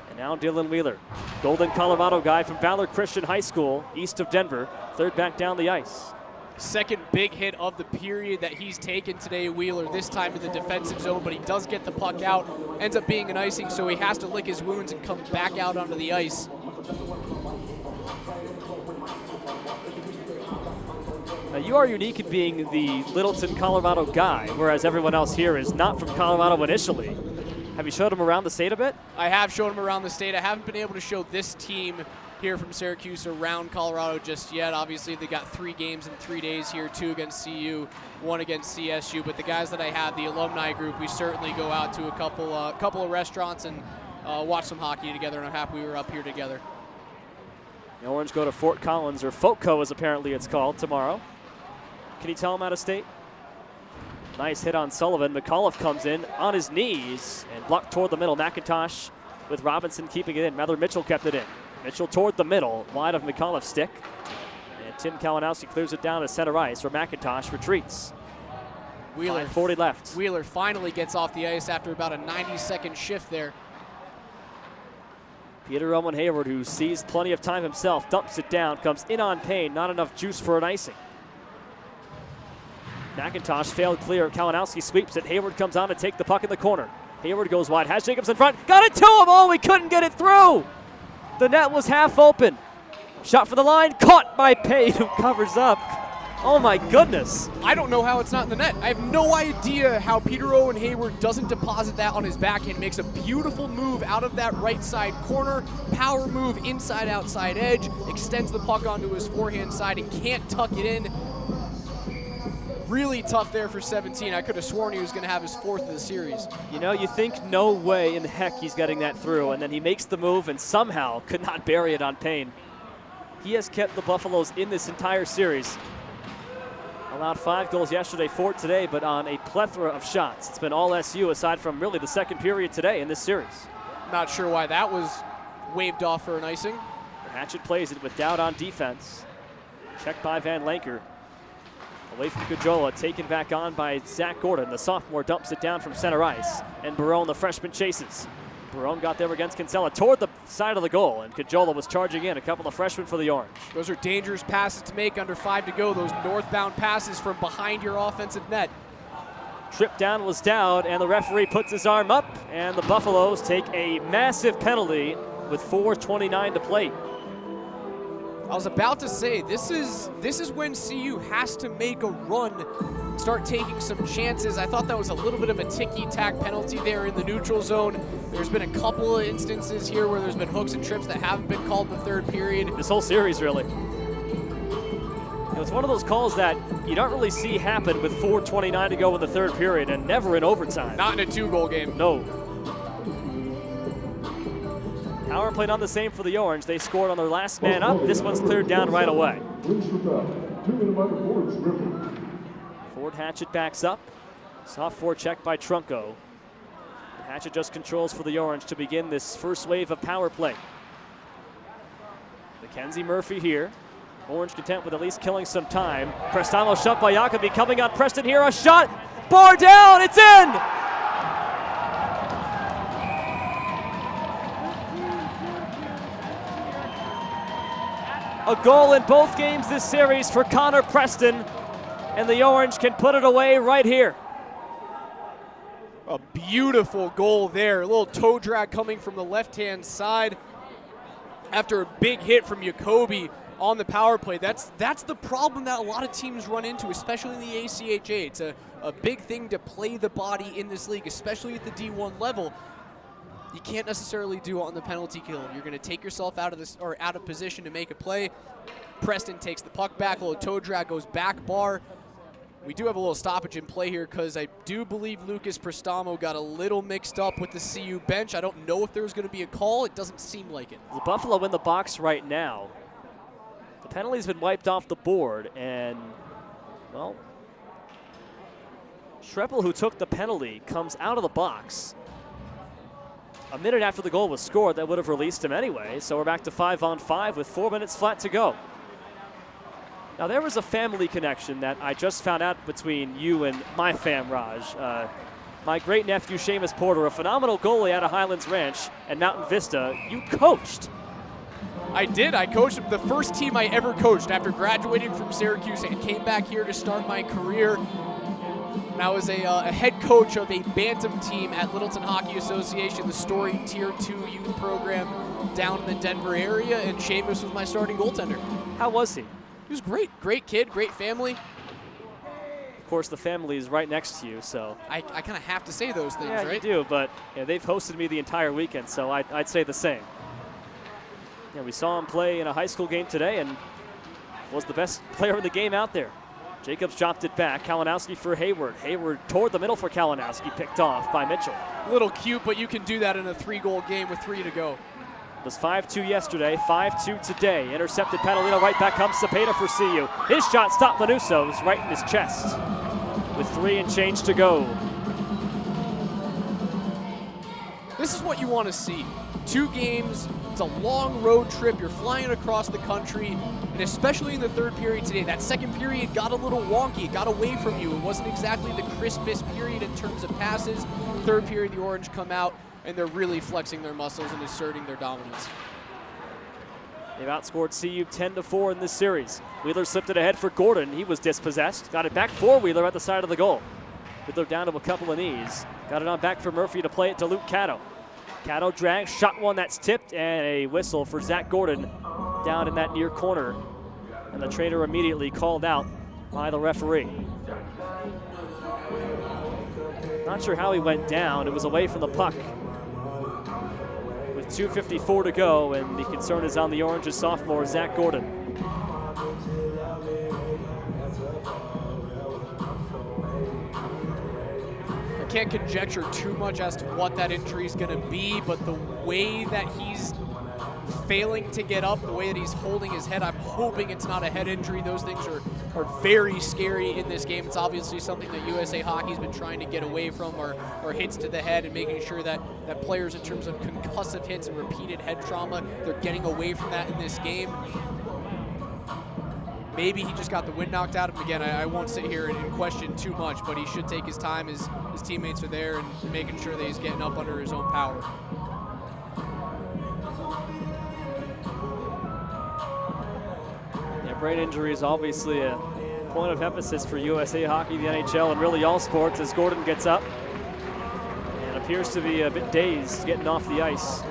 And now Dylan Wheeler, Golden, Colorado guy from Valor Christian High School, east of Denver. Third back down the ice. Second big hit of the period that he's taken today, Wheeler, this time in the defensive zone, but he does get the puck out. Ends up being an icing, so he has to lick his wounds and come back out onto the ice. Now you are unique in being the Littleton, Colorado guy, whereas everyone else here is not from Colorado initially. Have you showed him around the state a bit? I have shown him around the state. I haven't been able to show this team here from Syracuse around Colorado just yet. Obviously, they got 3 games in 3 days here, 2 against CU, 1 against CSU. But the guys that I have, the alumni group, we certainly go out to a couple of restaurants and watch some hockey together, and I'm happy we were up here together. The Orange go to Fort Collins, or FOTCO as apparently it's called, tomorrow. Can you tell him out of state? Nice hit on Sullivan. McAuliffe comes in on his knees and blocked toward the middle. McIntosh with Robinson keeping it in. Rather, Mitchell kept it in. Mitchell toward the middle, wide of McAuliffe's stick. And Tim Kalinowski clears it down to center ice where McIntosh retreats. Wheeler, 5:40 left. Wheeler finally gets off the ice after about a 90-second shift there. Peter Owen Hayward, who sees plenty of time himself, dumps it down, comes in on Payne. Not enough juice for an icing. McIntosh failed clear. Kalinowski sweeps it. Hayward comes on to take the puck in the corner. Hayward goes wide. Has Jacobs in front. Got it to him. Oh, we couldn't get it through. The net was half open. Shot for the line. Caught by Payne, who covers up. Oh, my goodness. I don't know how it's not in the net. I have no idea how Peter Owen Hayward doesn't deposit that on his backhand. Makes a beautiful move out of that right side corner. Power move inside outside edge. Extends the puck onto his forehand side and can't tuck it in. Really tough there for 17. I could have sworn he was going to have his 4th of the series. You know, you think no way in heck he's getting that through, and then he makes the move and somehow could not bury it on Payne. He has kept the Buffaloes in this entire series. Allowed 5 goals yesterday, 4 today, but on a plethora of shots. It's been all SU aside from really the second period today in this series. Not sure why that was waved off for an icing. Hatchett plays it with Dowd on defense. Checked by Van Lanker. Away from Cajola, taken back on by Zach Gordon. The sophomore dumps it down from center ice, and Barone, the freshman, chases. Barone got there against Kinsella toward the side of the goal, and Cajola was charging in. A couple of freshmen for the Orange. Those are dangerous passes to make under 5 to go. Those northbound passes from behind your offensive net. Trip down was Dowd, and the referee puts his arm up, and the Buffaloes take a massive penalty with 4:29 to play. I was about to say, this is when CU has to make a run, start taking some chances. I thought that was a little bit of a ticky-tack penalty there in the neutral zone. There's been a couple of instances here where there's been hooks and trips that haven't been called in the third period. This whole series, really. It's one of those calls that you don't really see happen with 4:29 to go in the third period, and never in overtime. Not in a 2-goal game. No. Power play done the same for the Orange. They scored on their last man up. This one's cleared down right away. Ford Hatchett backs up. Soft forecheck by Trunco. Hatchett just controls for the Orange to begin this first wave of power play. Mackenzie Murphy here. Orange content with at least killing some time. Prestamo shot by Jacobi coming on Preston here. A shot. Bar down. It's in. A goal in both games this series for Connor Preston, and the Orange can put it away right here. A beautiful goal there. A little toe drag coming from the left-hand side after a big hit from Jacoby on the power play. That's the problem that a lot of teams run into, especially in the ACHA. It's a big thing to play the body in this league, especially at the D1 level. You can't necessarily do it on the penalty kill. You're going to take yourself out of this or out of position to make a play. Preston takes the puck back, a little toe drag, goes back bar. We do have a little stoppage in play here because I do believe Lucas Prestamo got a little mixed up with the CU bench. I don't know if there's going to be a call. It doesn't seem like it. The Buffalo in the box right now. The penalty's been wiped off the board, and, well, Schreppel, who took the penalty, comes out of the box. A minute after the goal was scored, that would have released him anyway, so we're back to 5-on-5 with 4 minutes flat to go. Now, there was a family connection that I just found out between you and my fam, Raj. My great-nephew, Seamus Porter, a phenomenal goalie out of Highlands Ranch and Mountain Vista, you coached. I did. I coached the first team I ever coached after graduating from Syracuse and came back here to start my career. And I was a head coach of a bantam team at Littleton Hockey Association, the storied Tier 2 youth program down in the Denver area, and Seamus was my starting goaltender. How was he? He was great. Great kid, great family. Of course, the family is right next to you, so. I kind of have to say those things, yeah, right? you do, but they've hosted me the entire weekend, so I'd say the same. Yeah, we saw him play in a high school game today and was the best player in the game out there. Jacobs dropped it back. Kalinowski for Hayward. Hayward toward the middle for Kalinowski, picked off by Mitchell. A little cute, but you can do that in a 3-goal game with 3 to go. It was 5-2 yesterday, 5-2 today. Intercepted Padalino, right back comes Cepeda for CU. His shot stopped Manusso's right in his chest with 3 and change to go. This is what you want to see. 2 games, it's a long road trip, you're flying across the country, and especially in the third period today, that second period got a little wonky, it got away from you. It wasn't exactly the crispest period in terms of passes. Third period, the Orange come out, and they're really flexing their muscles and asserting their dominance. They've outscored CU 10-4 in this series. Wheeler slipped it ahead for Gordon. He was dispossessed. Got it back for Wheeler at the side of the goal. Wheeler down to a couple of knees. Got it on back for Murphy to play it to Luke Caddo. Caddo drags, shot one that's tipped, and a whistle for Zach Gordon down in that near corner. And the trainer immediately called out by the referee. Not sure how he went down. It was away from the puck. With 2:54 to go, and the concern is on the Orange's sophomore, Zach Gordon. I can't conjecture too much as to what that injury is going to be, but the way that he's failing to get up, the way that he's holding his head, I'm hoping it's not a head injury. Those things are very scary in this game. It's obviously something that USA Hockey's been trying to get away from, or hits to the head, and making sure that players, in terms of concussive hits and repeated head trauma, they're getting away from that in this game. Maybe he just got the wind knocked out of him again. I won't sit here and question too much, but he should take his time. His teammates are there and making sure that he's getting up under his own power. Yeah, brain injury is obviously a point of emphasis for USA Hockey, the NHL, and really all sports as Gordon gets up and appears to be a bit dazed getting off the ice.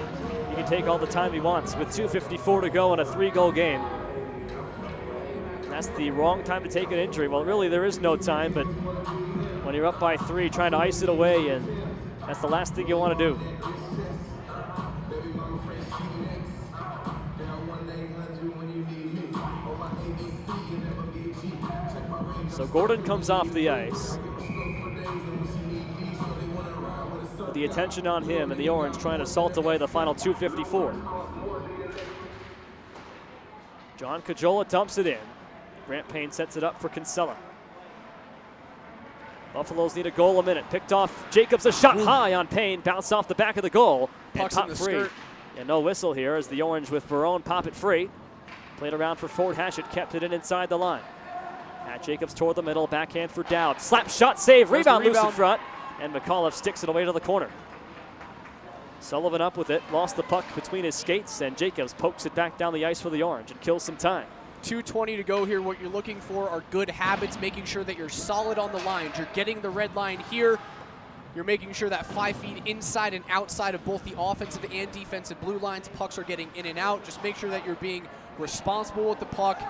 He can take all the time he wants with 2:54 to go in a 3-goal game. That's the wrong time to take an injury. Well, really, there is no time, but when you're up by 3, trying to ice it away, and that's the last thing you want to do. So Gordon comes off the ice. With the attention on him and the Orange trying to salt away the final 2:54. John Cajola dumps it in. Grant Payne sets it up for Kinsella. Buffaloes need a goal a minute. Picked off Jacobs, a shot high on Payne, bounced off the back of the goal. Puck's and in the free. skirt. And no whistle here as the Orange with Barone pop it free. Played around for Ford Hachette, kept it in inside the line. Matt Jacobs toward the middle, backhand for Dowd. Slap shot, save, rebound loose in front. And McAuliffe sticks it away to the corner. Sullivan up with it, lost the puck between his skates, and Jacobs pokes it back down the ice for the Orange and kills some time. 2:20 to go here. What you're looking for are good habits, making sure that you're solid on the lines. You're getting the red line here. You're making sure that 5 feet inside and outside of both the offensive and defensive blue lines, pucks are getting in and out. Just make sure that you're being responsible with the puck.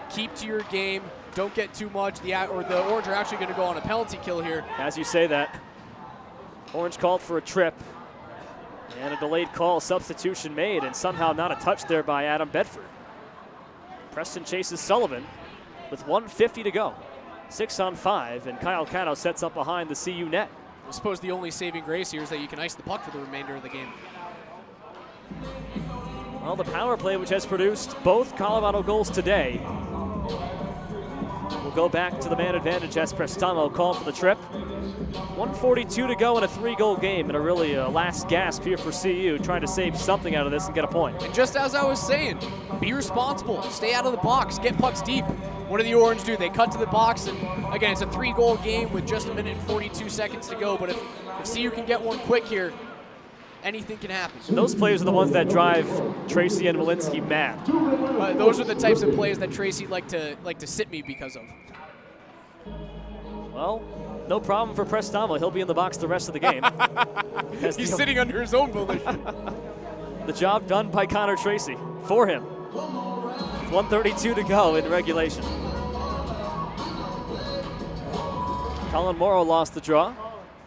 Keep to your game. Don't get too much. The Orange are actually going to go on a penalty kill here. As you say that, Orange called for a trip. And a delayed call, substitution made, and somehow not a touch there by Adam Bedford. Preston chases Sullivan with 1:50 to go. 6-on-5, and Kyle Cano sets up behind the CU net. I suppose the only saving grace here is that you can ice the puck for the remainder of the game. Well, the power play, which has produced both Colorado goals today, will go back to the man advantage as Prestamo called for the trip. 1:42 to go in a 3-goal game, and a really last gasp here for CU, trying to save something out of this and get a point. And just as I was saying, be responsible, stay out of the box, get pucks deep. What do the Orange do? They cut to the box, and again, it's a 3-goal game with just 1 minute and 42 seconds to go, but if CU can get one quick here, anything can happen. And those players are the ones that drive Tracy and Walensky mad. Those are the types of plays that Tracy like to sit me because of. Well, no problem for Prestamo. He'll be in the box the rest of the game. He's sitting under his own volition. The job done by Connor Tracy for him. 1:32 to go in regulation. Colin Morrow lost the draw.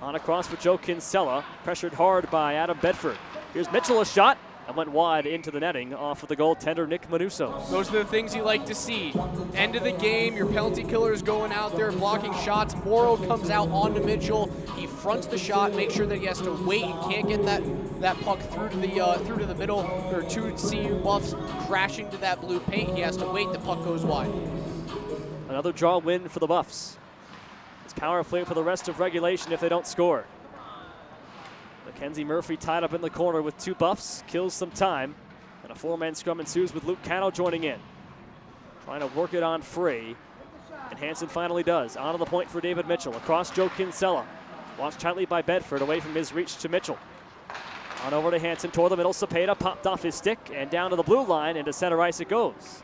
On across for Joe Kinsella, pressured hard by Adam Bedford. Here's Mitchell, a shot, and went wide into the netting off of the goaltender Nick Manusos. Those are the things you like to see. End of the game, your penalty killer's going out there blocking shots. Morrow comes out onto Mitchell. He fronts the shot, makes sure that he has to wait and can't get that puck through to the middle. There are 2 CU Buffs crashing to that blue paint. He has to wait, the puck goes wide. Another draw win for the Buffs. It's power play for the rest of regulation if they don't score. Mackenzie Murphy tied up in the corner with 2 Buffs, kills some time, and a 4-man scrum ensues with Luke Cano joining in. Trying to work it on free, and Hansen finally does. Onto the point for David Mitchell, across Joe Kinsella. Watched tightly by Bedford, away from his reach to Mitchell. On over to Hansen, toward the middle, Cepeda popped off his stick, and down to the blue line, and to center ice it goes.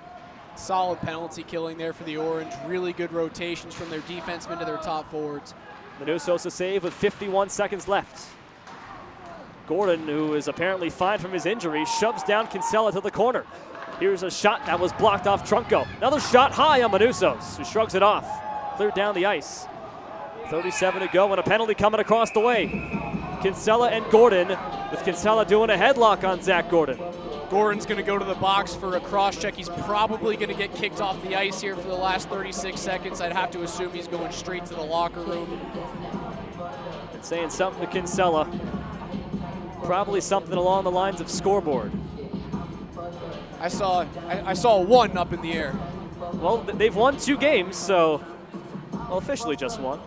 Solid penalty killing there for the Orange. Really good rotations from their defensemen to their top forwards. Manusos a save with 51 seconds left. Gordon, who is apparently fine from his injury, shoves down Kinsella to the corner. Here's a shot that was blocked off Trunco. Another shot high on Manusos, who shrugs it off. Cleared down the ice. 37 to go, and a penalty coming across the way. Kinsella and Gordon, with Kinsella doing a headlock on Zach Gordon. Gordon's going to go to the box for a cross check. He's probably going to get kicked off the ice here for the last 36 seconds. I'd have to assume he's going straight to the locker room. And saying something to Kinsella. Probably something along the lines of scoreboard. I saw a 1 up in the air. Well, they've won 2 games, so, well, officially just 1.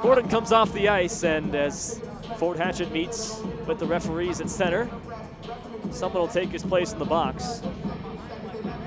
Gordon comes off the ice, and as Fort Hatchet meets with the referees at center, someone will take his place in the box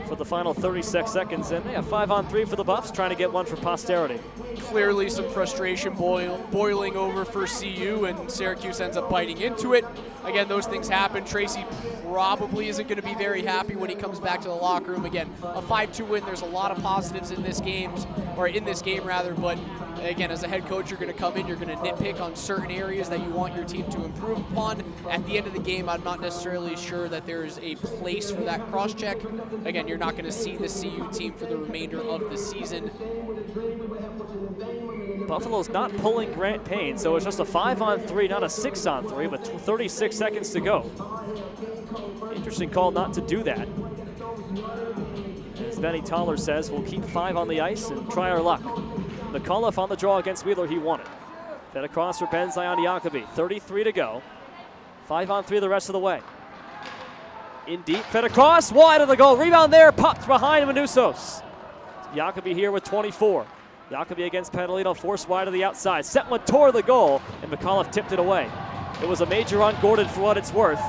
for the final 36 seconds. And 5-on-3 for the Buffs, trying to get one for posterity. Clearly some frustration boiling over for CU, and Syracuse ends up biting into it. Again, those things happen. Tracy probably isn't going to be very happy when he comes back to the locker room. Again, a 5-2 win. There's a lot of positives in this game, but again, as a head coach, you're going to come in, you're going to nitpick on certain areas that you want your team to improve upon. At the end of the game, I'm not necessarily sure that there is a place for that cross-check. Again, you're not going to see the CU team for the remainder of the season. Buffalo's not pulling Grant Payne, so it's just a 5-on-3, not a 6-on-3, but 36 seconds to go. Interesting call not to do that. As Benny Toller says, we'll keep 5 on the ice and try our luck. McAuliffe on the draw against Wheeler, he won it. Fed across for Ben Zion Jacobi, 33 to go. 5-on-3 the rest of the way. In deep, fed across, wide of the goal. Rebound there, popped behind Manusos. Jacobi here with 24. Jacobi against Panalino, forced wide to the outside. Set one toward the goal, and McAuliffe tipped it away. It was a major on Gordon for what it's worth.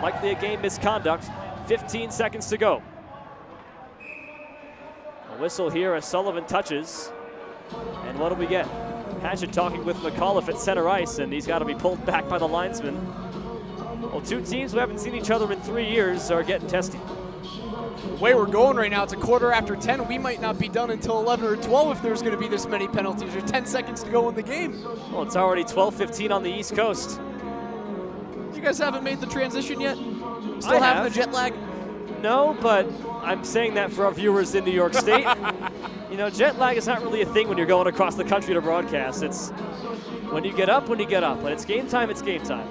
Likely a game misconduct. 15 seconds to go. A whistle here as Sullivan touches. And what do we get? Hatchet talking with McAuliffe at center ice, and he's got to be pulled back by the linesman. Well, two teams who haven't seen each other in 3 years are getting testy. The way we're going right now, it's a quarter after 10. We might not be done until 11 or 12 if there's going to be this many penalties. There's 10 seconds to go in the game. Well, it's already 12:15 on the East Coast. You guys haven't made the transition yet? I Still having have. the jet lag? No, but I'm saying that for our viewers in New York State. You know, jet lag is not really a thing when you're going across the country to broadcast. It's when you get up, when you get up. When it's game time, it's game time.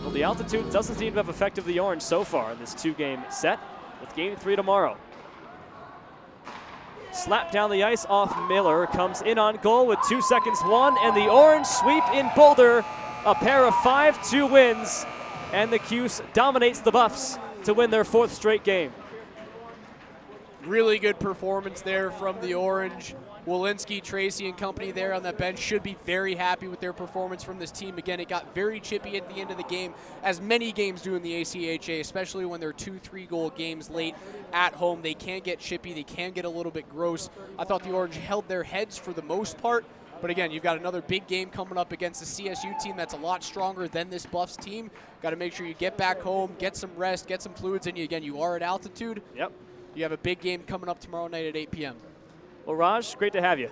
Well, the altitude doesn't seem to have affected the Orange so far in this 2-game set, with game 3 tomorrow. Slap down the ice off Miller, comes in on goal with 2 seconds, one, and the Orange sweep in Boulder. A pair of 5-2 wins, and the Cuse dominates the Buffs to win their 4th straight game. Really good performance there from the Orange. Walensky, Tracy, and company there on that bench should be very happy with their performance from this team. Again, it got very chippy at the end of the game, as many games do in the ACHA, especially when they're 2-3 goal games late at home. They can get chippy, they can get a little bit gross. I thought the Orange held their heads for the most part, but again, you've got another big game coming up against the CSU team that's a lot stronger than this Buffs team. Got to make sure you get back home, get some rest, get some fluids in you. Again, you are at altitude. Yep. You have a big game coming up tomorrow night at 8 p.m. Well, Raj, great to have you.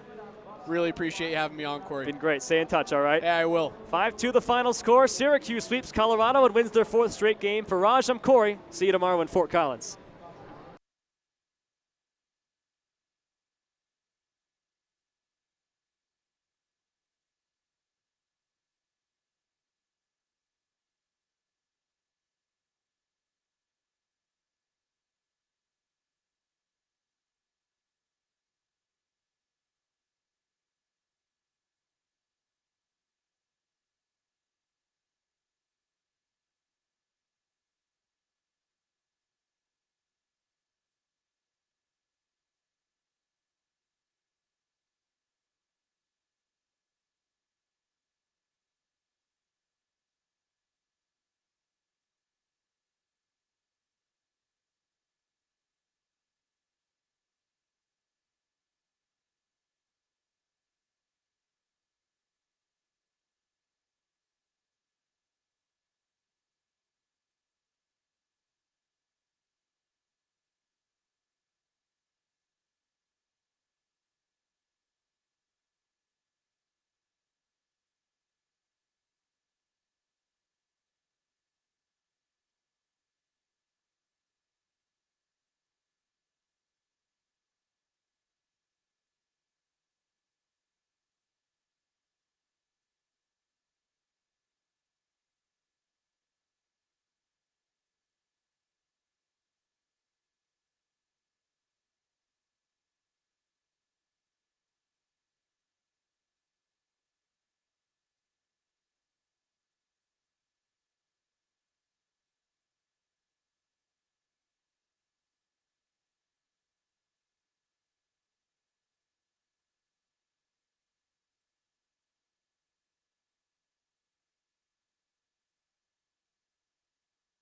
Really appreciate you having me on, Cory. Been great. Stay in touch, all right? Yeah, I will. 5-2 the final score. Syracuse sweeps Colorado and wins their 4th straight game. For Raj, I'm Cory. See you tomorrow in Fort Collins.